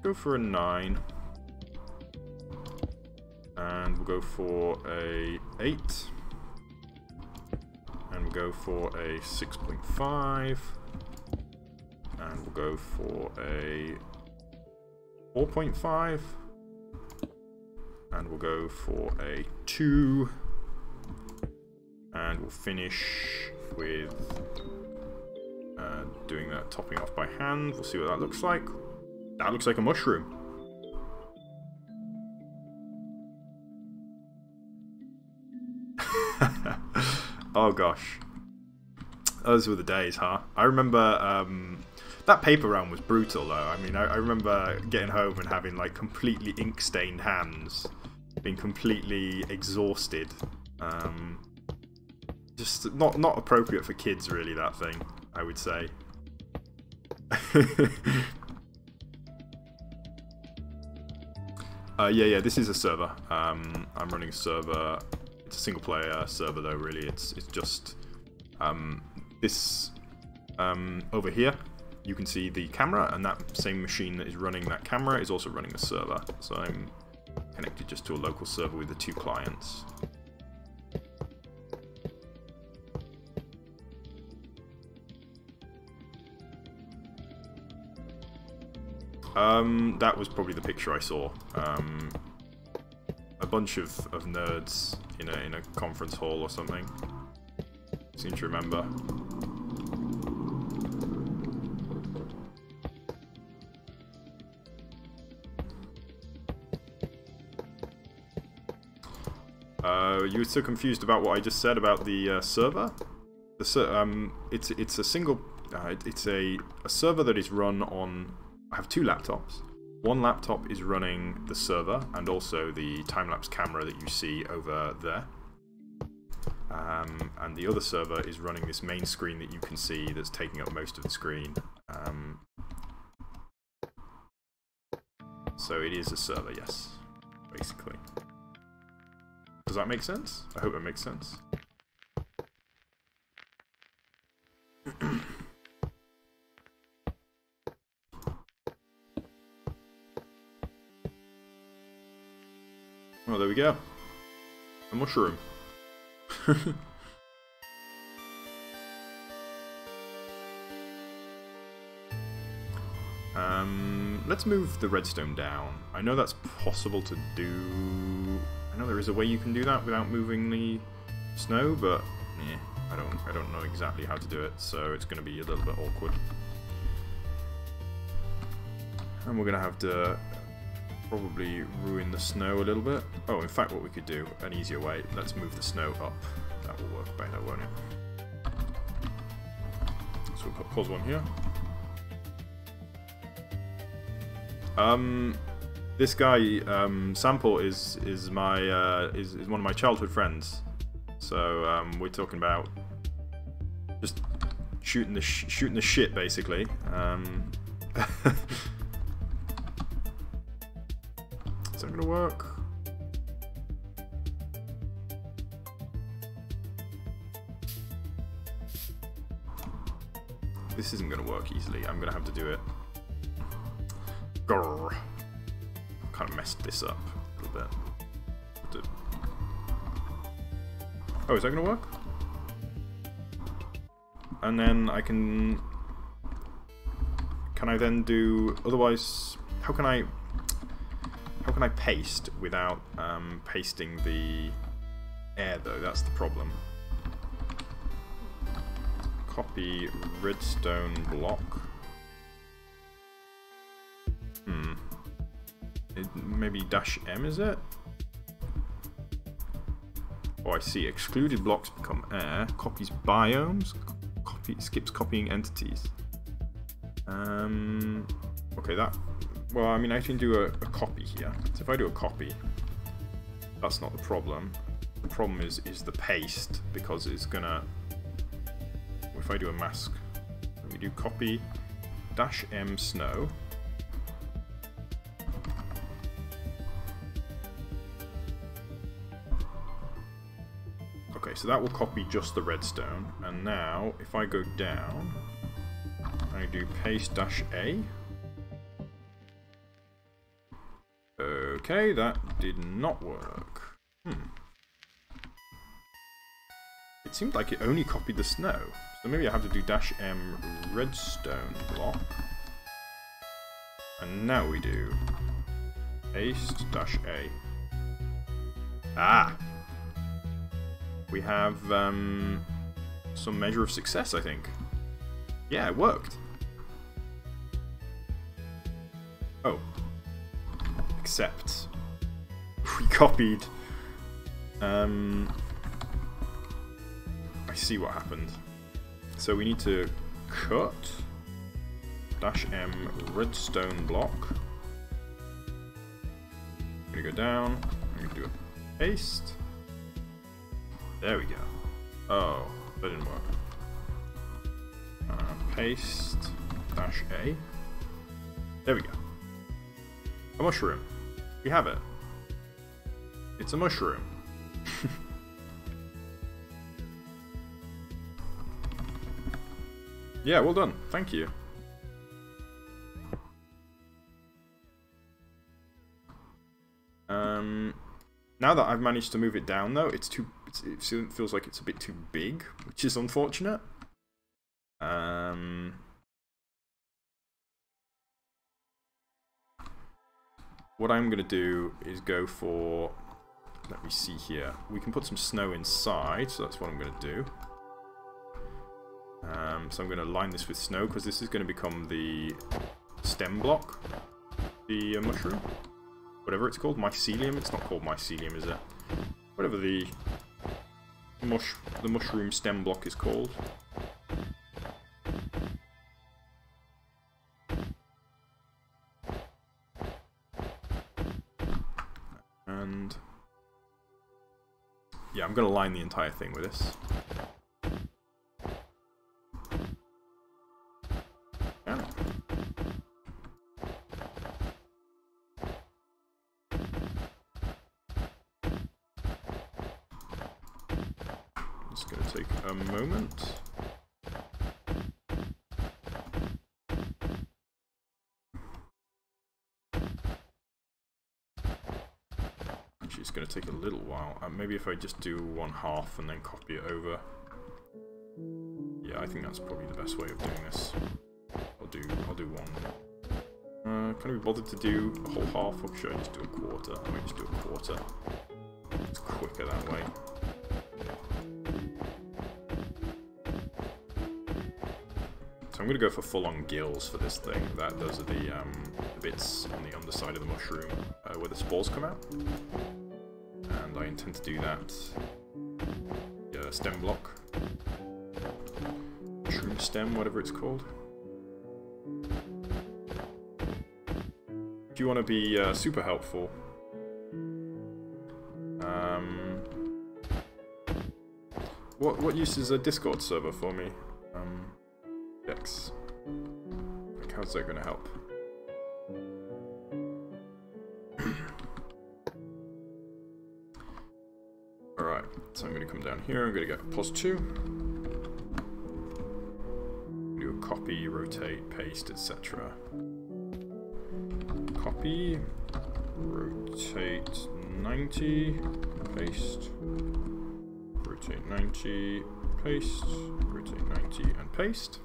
9. And we'll go for a 8. And we'll go for a 6.5. And we'll go for a 4.5. And we'll go for a 2. And we'll finish with doing that topping off by hand. We'll see what that looks like. That looks like a mushroom. Oh gosh. Those were the days, huh? I remember that paper round was brutal though. I mean, I remember getting home and having like completely ink-stained hands, being completely exhausted. Just not appropriate for kids, really, that thing, I would say. Yeah, this is a server. I'm running a server. It's a single-player server, though. Really, it's just this over here. You can see the camera, and that same machine that is running that camera is also running the server. So I'm connected just to a local server with the 2 clients. That was probably the picture I saw. A bunch of nerds in a conference hall or something. Seem to remember. You were so confused about what I just said about the server? It's a single. It's a server that is run on. I have 2 laptops. One laptop is running the server and also the time-lapse camera that you see over there. And the other server is running this main screen that you can see that's taking up most of the screen. So it is a server, yes, basically. Does that make sense? I hope it makes sense. Oh, there we go. A mushroom. Let's move the redstone down. I know that's possible to do. I know there is a way you can do that without moving the snow, but yeah, I don't know exactly how to do it, so it's going to be a little bit awkward. And we're going to have to probably ruin the snow a little bit. Oh, in fact, what we could do, an easier way, let's move the snow up. That will work better, won't it? So we'll pause one here. This guy, Sample, is my is one of my childhood friends. So we're talking about just shooting the shit, basically. Is that gonna work? This isn't gonna work easily. I'm gonna have to do it. Grrr. Kind of messed this up a little bit. Oh, is that gonna work? And then I can I then do? Otherwise, how can I paste without pasting the air though? That's the problem. Copy redstone block. Maybe -M, is it? Oh, I see. Excluded blocks become air. Copies biomes. Skips copying entities. Okay, that... Well, I mean, I can do a copy here. So if I do a copy, that's not the problem. The problem is the paste, because it's gonna... If I do a mask, let me do copy -M snow. Okay, so that will copy just the redstone. And now, if I go down, I do paste -A. Okay, that did not work. It seemed like it only copied the snow. So maybe I have to do -M redstone block. And now we do paste -A. Ah! We have some measure of success, I think. Yeah, it worked. Oh. Except we copied. I see what happened. So we need to cut -M redstone block. I'm gonna go down. I'm gonna do a paste. There we go. Oh, that didn't work. Paste -A. There we go. A mushroom. We have it. It's a mushroom. Yeah, well done. Thank you. Now that I've managed to move it down, though, it feels like it's a bit too big, which is unfortunate. What I'm going to do is go for... Let me see here. We can put some snow inside, so that's what I'm going to do. So I'm going to line this with snow, because this is going to become the stem block. The mushroom. Whatever it's called. Mycelium. It's not called mycelium, is it? Whatever the mushroom stem block is called. And yeah, I'm going to line the entire thing with this. Yeah. It's going to take a moment. It's going to take a little while. Maybe if I just do 1/2 and then copy it over. Yeah, I think that's probably the best way of doing this. I'll do one. Can I be bothered to do a whole half, or should I just do a quarter? I might just do a quarter. It's quicker that way. So I'm going to go for full-on gills for this thing. Those are the bits on the underside of the mushroom where the spores come out. And I intend to do that stem block. Mushroom stem, whatever it's called. If you want to be super helpful, what use is a Discord server for me? X. Like, how's that going to help? Alright, so I'm going to come down here, I'm going to get a +2. Do a copy, rotate, paste, etc. Copy, rotate 90, paste, rotate 90, paste, rotate 90, and paste.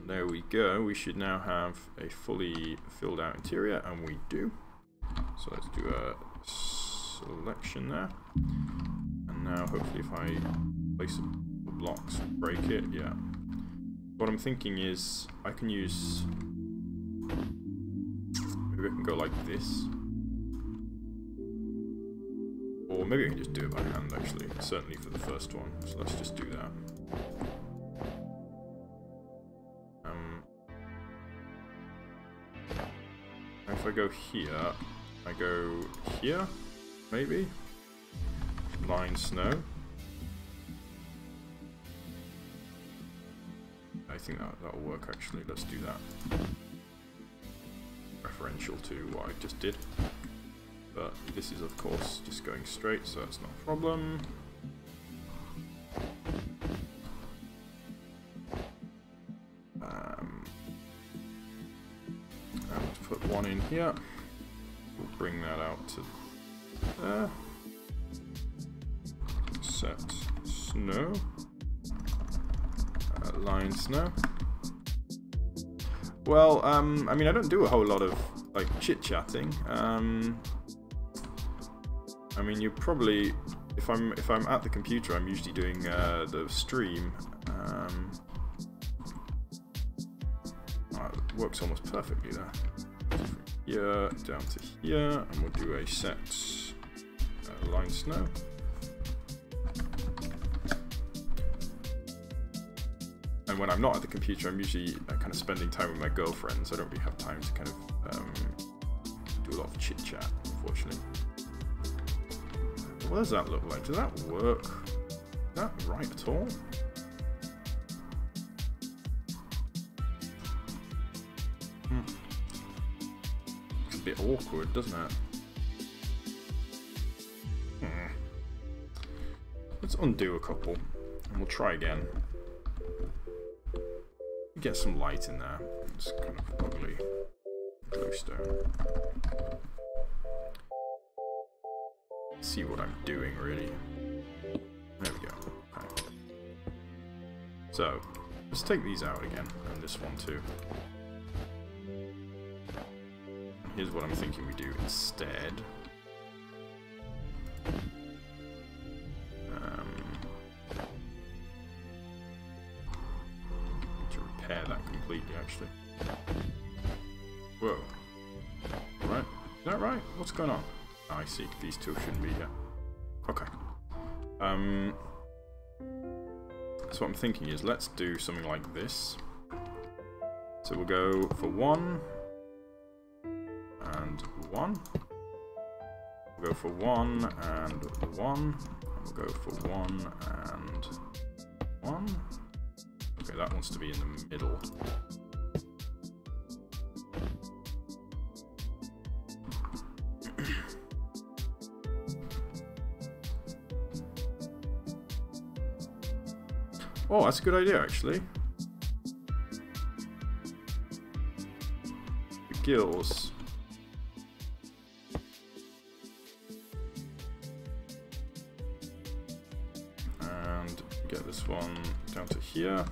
There we go, we should now have a fully filled out interior, and we do. So let's do a selection there. And now hopefully if I place the blocks, break it, yeah. What I'm thinking is I can use, maybe I can go like this. Or maybe I can just do it by hand actually, certainly for the first one. So let's just do that. If I go here, I go here, maybe? Line snow. I think that'll work actually, let's do that. Referential to what I just did. But this is of course just going straight, so that's not a problem. Let's put one in here. We'll bring that out to there. Set snow. Line snow. Well, I mean, I don't do a whole lot of like chit-chatting. I mean, you probably, if I'm at the computer, I'm usually doing the stream. It works almost perfectly there. From here down to here, and we'll do a set line snow. And when I'm not at the computer, I'm usually kind of spending time with my girlfriend, so I don't really have time to kind of do a lot of chit-chat, unfortunately. What does that look like? Does that work? Is that right at all? It's a bit awkward, doesn't it? Let's undo a couple, and we'll try again. Get some light in there. It's kind of ugly glowstone. See what I'm doing, really. There we go. Okay. So, let's take these out again, and this one too. Here's what I'm thinking we do instead. That completely, actually. Whoa. Right? Is that right? What's going on? Oh, I see. These two shouldn't be here. Okay. So what I'm thinking is, let's do something like this. So we'll go for 1 and 1. We'll go for 1 and 1. And we'll go for 1 and 1. Okay, that wants to be in the middle. Oh, that's a good idea, actually. The gills. And get this one down to here.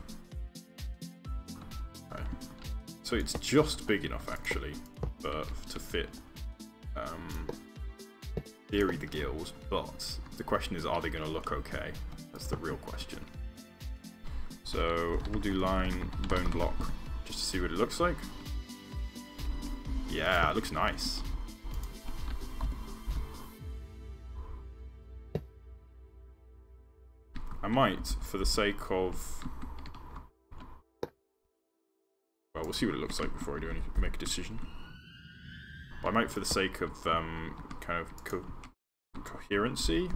So it's just big enough, actually, to fit, theory, the gills, but the question is, are they going to look okay? That's the real question. So we'll do line bone block just to see what it looks like. Yeah, it looks nice. I might, for the sake of... Well, we'll see what it looks like before I do anything, make a decision. Well, I might, for the sake of kind of coherency,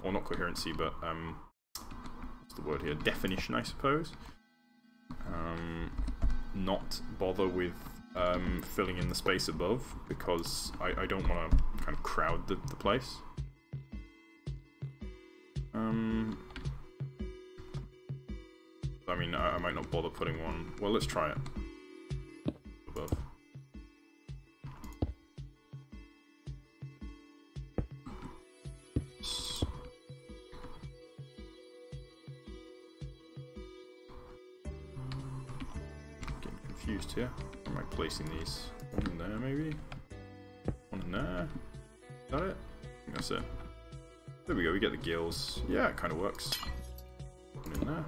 or not coherency, but what's the word here? Definition, I suppose. Not bother with filling in the space above, because I don't want to kind of crowd the place. I mean, I might not bother putting one. Well, let's try it. Above. Getting confused here. Where am I placing these? One in there, maybe? One in there? Is that it? I think that's it. There we go, we get the gills. Yeah, it kind of works. One in there.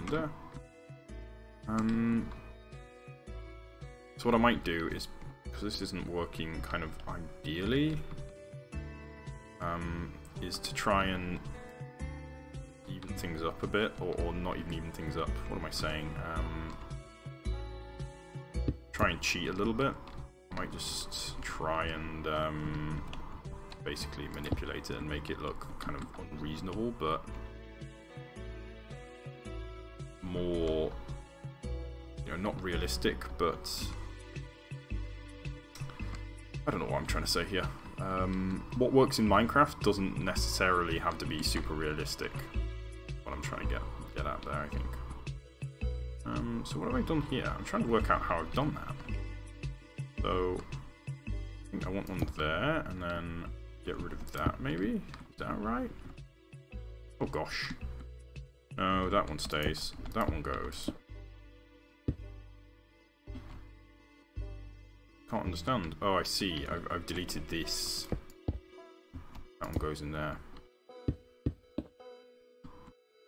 There. So what I might do is, because this isn't working kind of ideally, is to try and even things up a bit, or not even things up. What am I saying? Try and cheat a little bit. I might just try and basically manipulate it and make it look kind of unreasonable, but more, you know, not realistic, but I don't know what I'm trying to say here. What works in Minecraft doesn't necessarily have to be super realistic. What I'm trying to get at there, I think. So what have I done here? I'm trying to work out how I've done that. So I think I want one there, and then get rid of that. Maybe, is that right? Oh gosh. No, that one stays. That one goes. Can't understand. Oh, I see. I've deleted this. That one goes in there.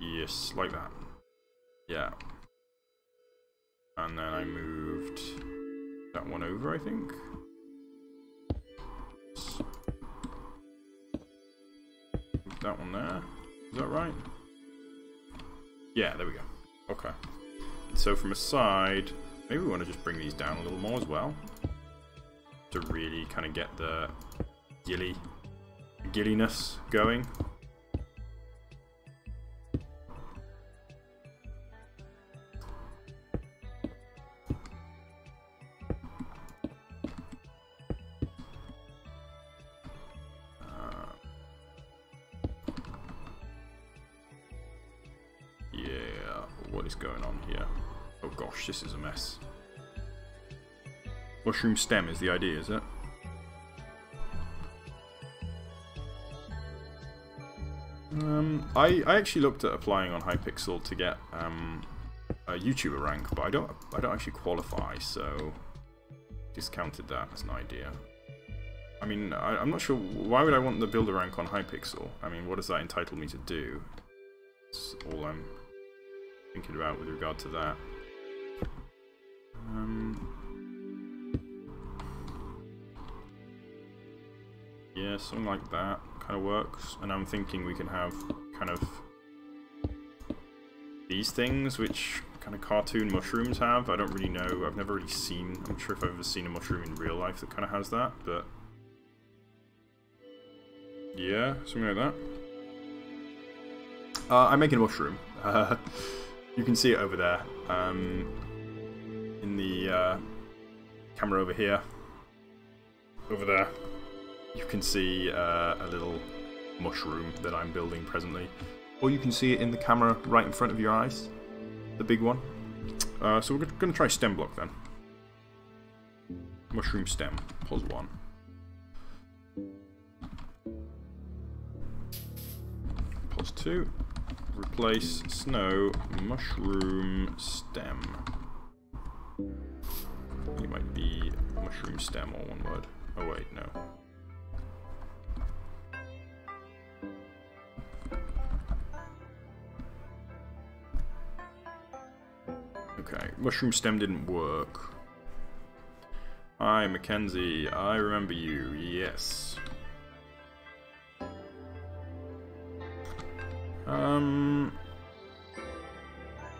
Yes, like that. Yeah. And then I moved that one over, I think. Move that one there. Is that right? Yeah, there we go. Okay. So from a side, maybe we want to just bring these down a little more as well, to really kind of get the gilliness going. What is going on here? Oh gosh, this is a mess. Mushroom stem is the idea, is it? I actually looked at applying on Hypixel to get a YouTuber rank, but I don't actually qualify, so discounted that as an idea. I mean, I'm not sure, why would I want the builder rank on Hypixel? I mean, what does that entitle me to do? That's all I'm thinking about with regard to that. Yeah, something like that kind of works. And I'm thinking we can have kind of these things, which kind of cartoon mushrooms have. I don't really know. I've never really seen. I'm not sure if I've ever seen a mushroom in real life that kind of has that, but yeah, something like that. I'm making a mushroom. You can see it over there, in the camera over here. Over there, you can see a little mushroom that I'm building presently. Or you can see it in the camera right in front of your eyes, the big one. So we're going to try stem block then. Mushroom stem, +1. +2. Replace snow mushroom stem. It might be mushroom stem all one word. Oh wait, no. Okay, mushroom stem didn't work. Hi, Mackenzie. I remember you. Yes.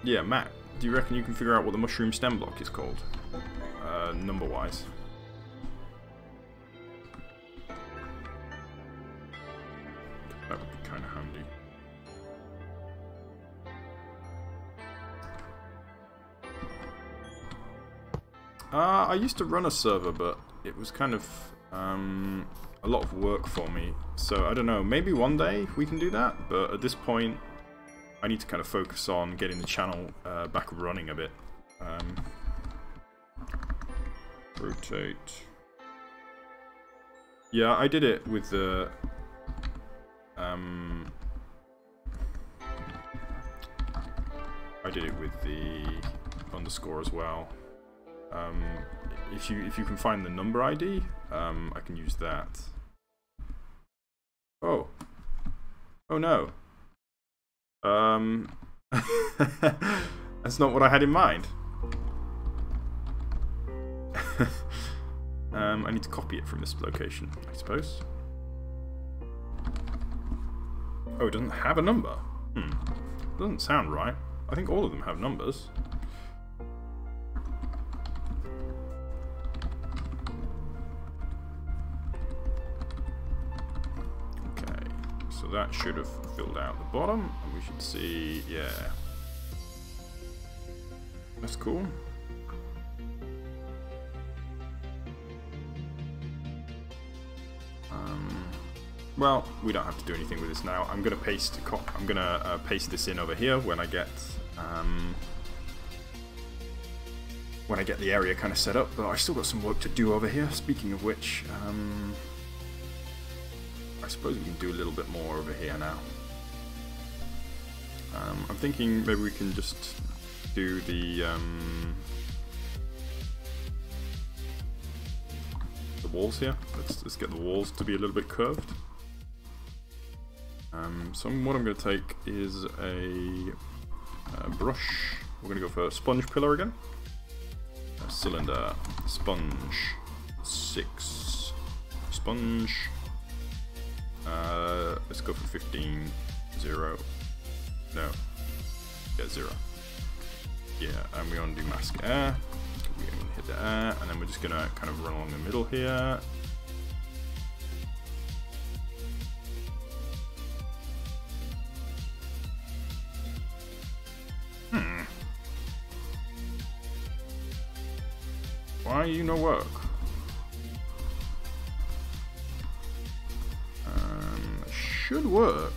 Yeah, Matt, do you reckon you can figure out what the mushroom stem block is called? Number-wise. That would be kind of handy. I used to run a server, but it was kind of a lot of work for me. So I don't know, maybe one day we can do that, but at this point I need to kind of focus on getting the channel back running a bit. Rotate. Yeah, I did it with the I did it with the underscore as well. If you can find the number ID, I can use that. Oh. Oh no. That's not what I had in mind. I need to copy it from this location, I suppose. Oh, it doesn't have a number? Doesn't sound right. I think all of them have numbers. Okay, so that should have filled out the bottom, and we should see, yeah. That's cool. Well, we don't have to do anything with this now. I'm gonna paste this in over here when I get the area kind of set up. But I've still got some work to do over here. Speaking of which, I suppose we can do a little bit more over here now. I'm thinking maybe we can just do the walls here. Let's get the walls to be a little bit curved. So what I'm going to take is a brush. We're going to go for a sponge pillar again. A cylinder, sponge, 6, sponge. Let's go for 15, 0. No, yeah, 0. Yeah, and we want to do mask air. We're going to hit the air, and then we're just going to kind of run along the middle here. Why you no work? It should work.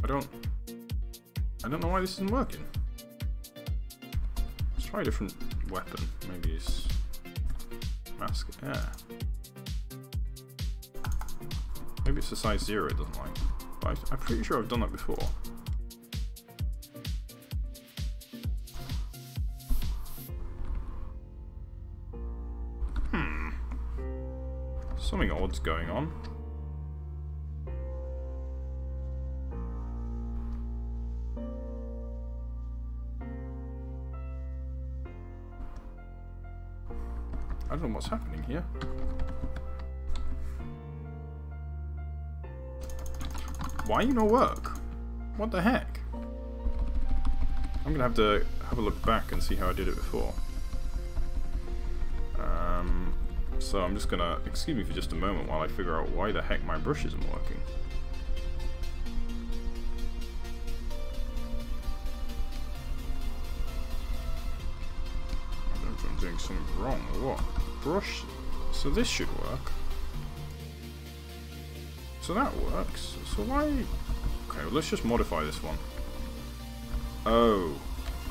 I don't know why this isn't working. Let's try a different weapon. Maybe it's mask air. Maybe it's a size 0 it doesn't like. But I'm pretty sure I've done that before. Something odd's going on. I don't know what's happening here. Why you no work? What the heck? I'm gonna have to have a look back and see how I did it before. So I'm just gonna, excuse me for just a moment while I figure out why the heck my brush isn't working. I don't know if I'm doing something wrong or what. Brush, so this should work. So that works. So why? Okay, well, let's just modify this one. Oh,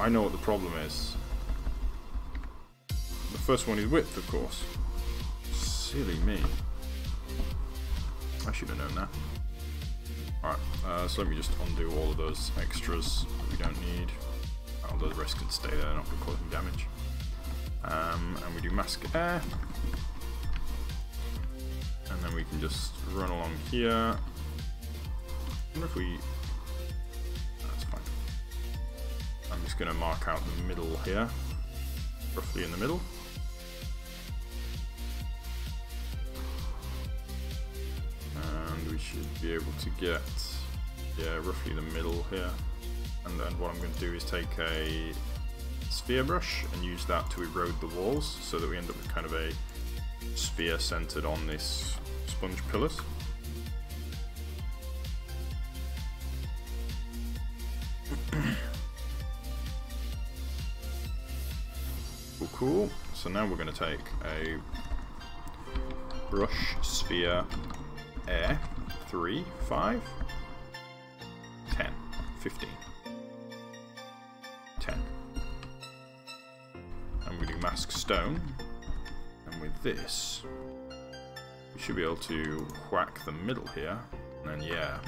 I know what the problem is. The first one is width, of course. Silly me. I should have known that. Alright, so let me just undo all of those extras that we don't need. Although the rest can stay there, not going to cause any damage. And we do mask air. And then we can just run along here. I wonder if we... That's fine. I'm just going to mark out the middle here. Roughly in the middle. And we should be able to get, yeah, roughly the middle here. And then what I'm going to do is take a sphere brush and use that to erode the walls so that we end up with kind of a sphere centered on this sponge pillars. Cool. So now we're going to take a brush sphere air 3, 5, 10, 15, 10. And we do mask stone. And with this, we should be able to whack the middle here. And then, yeah.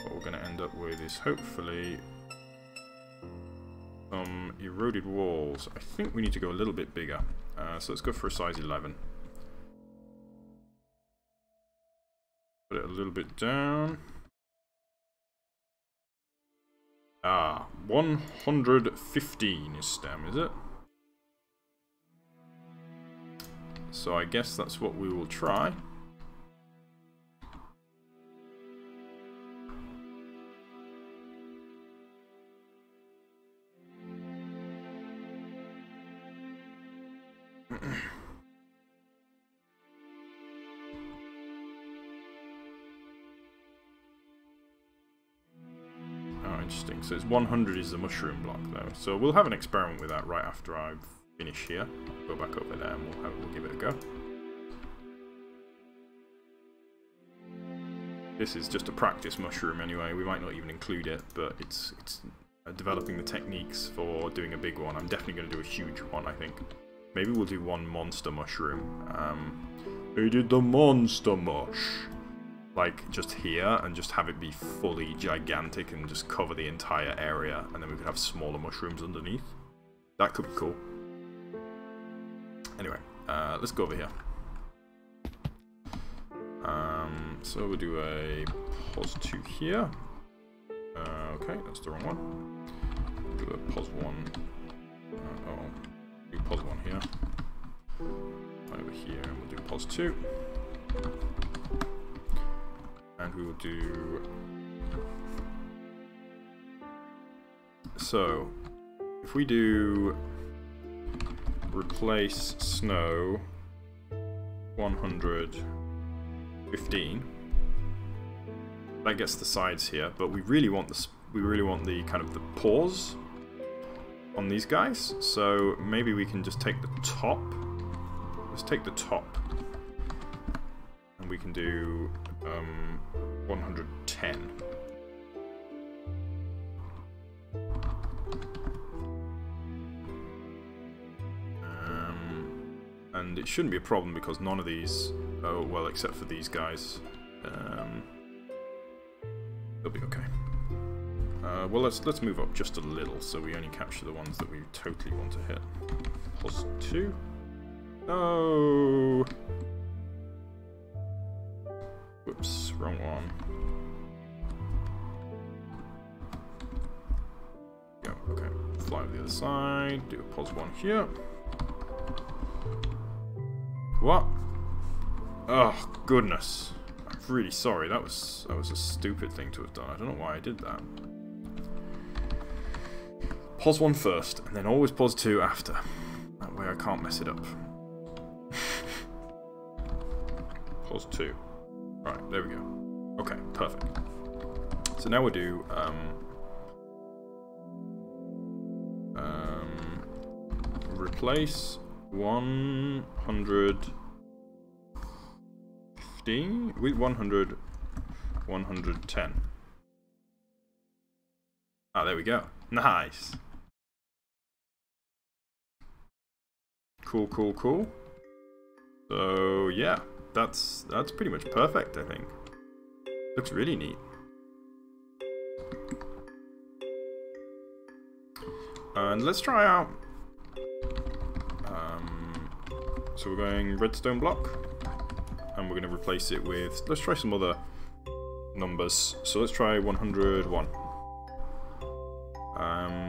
What we're going to end up with is hopefully some eroded walls. I think we need to go a little bit bigger. So let's go for a size 11. Put it a little bit down. 115 is stem, is it? So I guess that's what we will try. Interesting. So it's 100 is the mushroom block though. So we'll have an experiment with that right after I finish here. Go back over there and we'll give it a go. This is just a practice mushroom anyway. We might not even include it, but it's developing the techniques for doing a big one. I'm definitely going to do a huge one, I think. Maybe we'll do one monster mushroom. Who did the monster mush? Like, just here, and just have it be fully gigantic and just cover the entire area, and then we could have smaller mushrooms underneath. That could be cool. Anyway, let's go over here. So we'll do a pos 2 here. Okay, that's the wrong one. We'll do a pos 1. Do pos 1 here. Over here, and we'll do pos 2. And we will do... So, if we do replace snow 115, that gets the sides here, but we really want the kind of the pores on these guys. So maybe we can just take the top. Let's take the top, and we can do 110. And it shouldn't be a problem because none of these, oh well, except for these guys, they'll be okay. Well, let's move up just a little so we only capture the ones that we totally want to hit. Plus 2. Oh. Whoops, wrong one. Go, okay. Fly to the other side, do a pos 1 here. What? Oh, goodness. I'm really sorry, that was a stupid thing to have done. I don't know why I did that. Pos 1 first, and then always pos 2 after. That way I can't mess it up. Pos 2. Right, there we go. Okay, perfect. So now we'll do replace 115 with 100, 110. Ah, there we go. Nice. Cool, cool, cool. So yeah. That's pretty much perfect, I think. Looks really neat. And let's try out so we're going redstone block, and we're going to replace it with, let's try some other numbers. So let's try 101.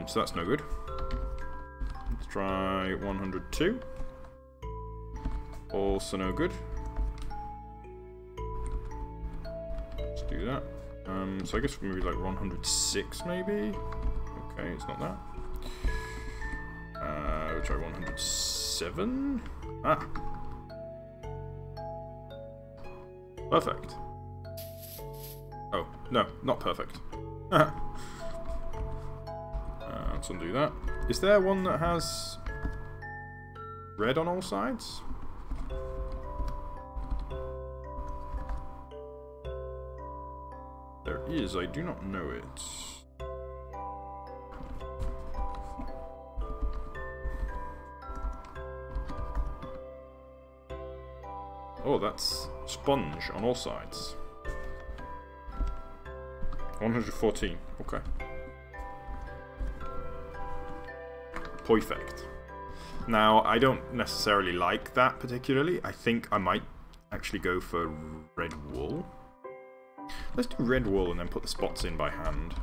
So that's no good. Let's try 102. Also no good. Let's do that. So I guess maybe like 106 maybe? Okay, it's not that. We'll try 107. Ah! Perfect. Oh, no, not perfect. Let's undo that. Is there one that has red on all sides? There is, I do not know it. Oh, that's sponge on all sides. 114, okay. Perfect. Now, I don't necessarily like that particularly. I think I might actually go for red wool. Let's do red wool and then put the spots in by hand.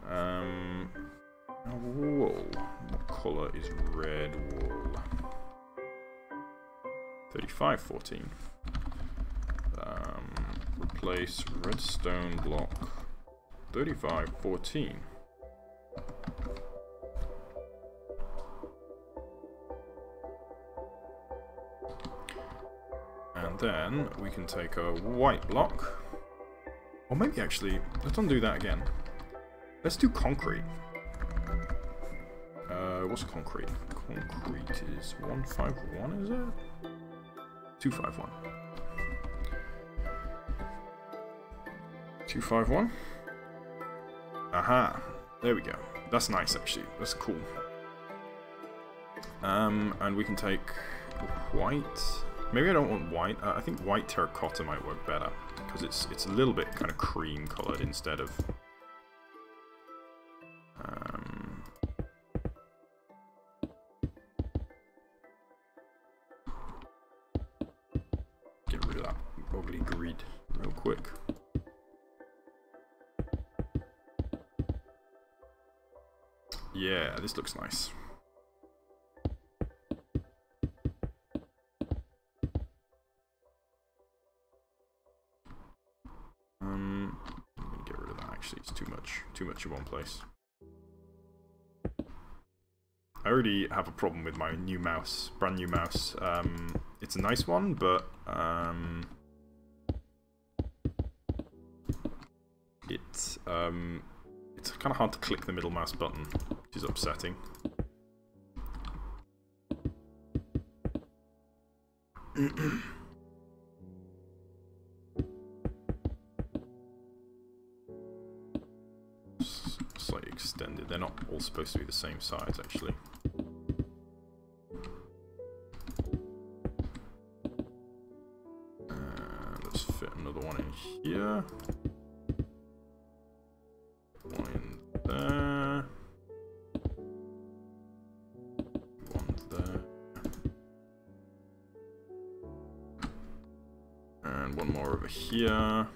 Now wool. What colour is red wool? 3514. Replace redstone block 3514. And then we can take a white block. Or maybe actually, let's undo that again. Let's do concrete. What's concrete? Concrete is 151, is it? 251. 251. Aha! There we go. That's nice, actually. That's cool. And we can take white. Maybe I don't want white. I think white terracotta might work better because it's a little bit kind of cream colored instead of. Get rid of that ugly grid real quick. Yeah, this looks nice. I'm gonna get rid of that. Actually, it's too much in one place. I already have a problem with my new mouse, brand new mouse. It's a nice one, but it's kind of hard to click the middle mouse button, which is upsetting. Slightly extended. They're not all supposed to be the same size, actually. Let's fit another one in here. One in there. One there. And one more over here.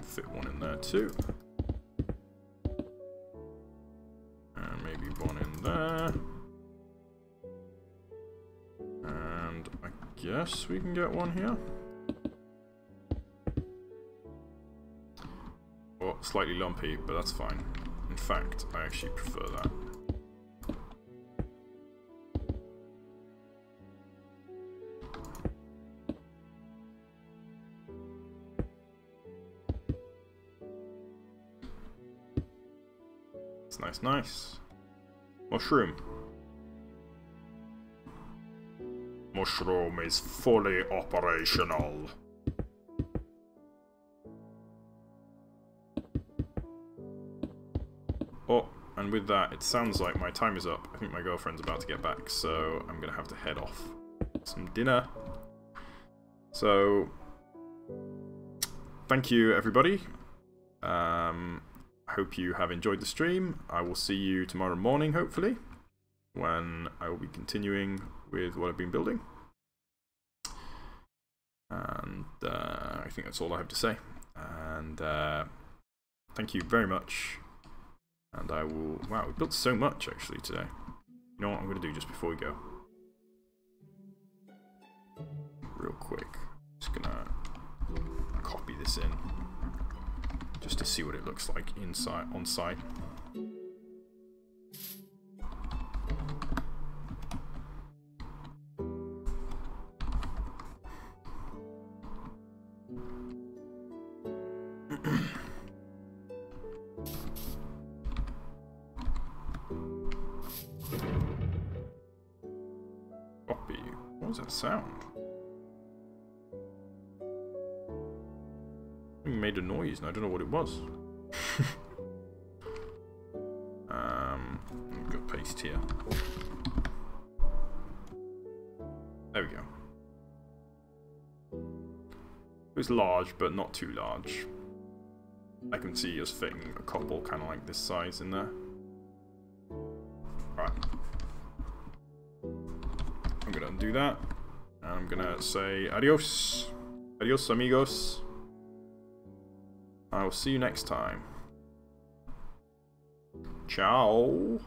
Fit one in there too. And maybe one in there. And I guess we can get one here. Well, slightly lumpy, but that's fine. In fact, I actually prefer that. Nice, nice. Mushroom. Mushroom is fully operational. Oh, and with that, it sounds like my time is up. I think my girlfriend's about to get back, so I'm gonna have to head off. Some dinner. So, thank you, everybody. I hope you have enjoyed the stream. I will see you tomorrow morning, hopefully, when I will be continuing with what I've been building. And I think that's all I have to say. And thank you very much. And I will... Wow, we built so much, actually, today. You know what I'm going to do just before we go? Real quick. Just going to copy this in. Just to see what it looks like inside, on site. Copy. What was that sound? It made a noise and I don't know what it was. I've got paste here. There we go. It was large, but not too large. I can see us fitting a couple kind of like this size in there. Alright. I'm gonna undo that. And I'm gonna say adios. Adios, amigos. I will see you next time. Ciao.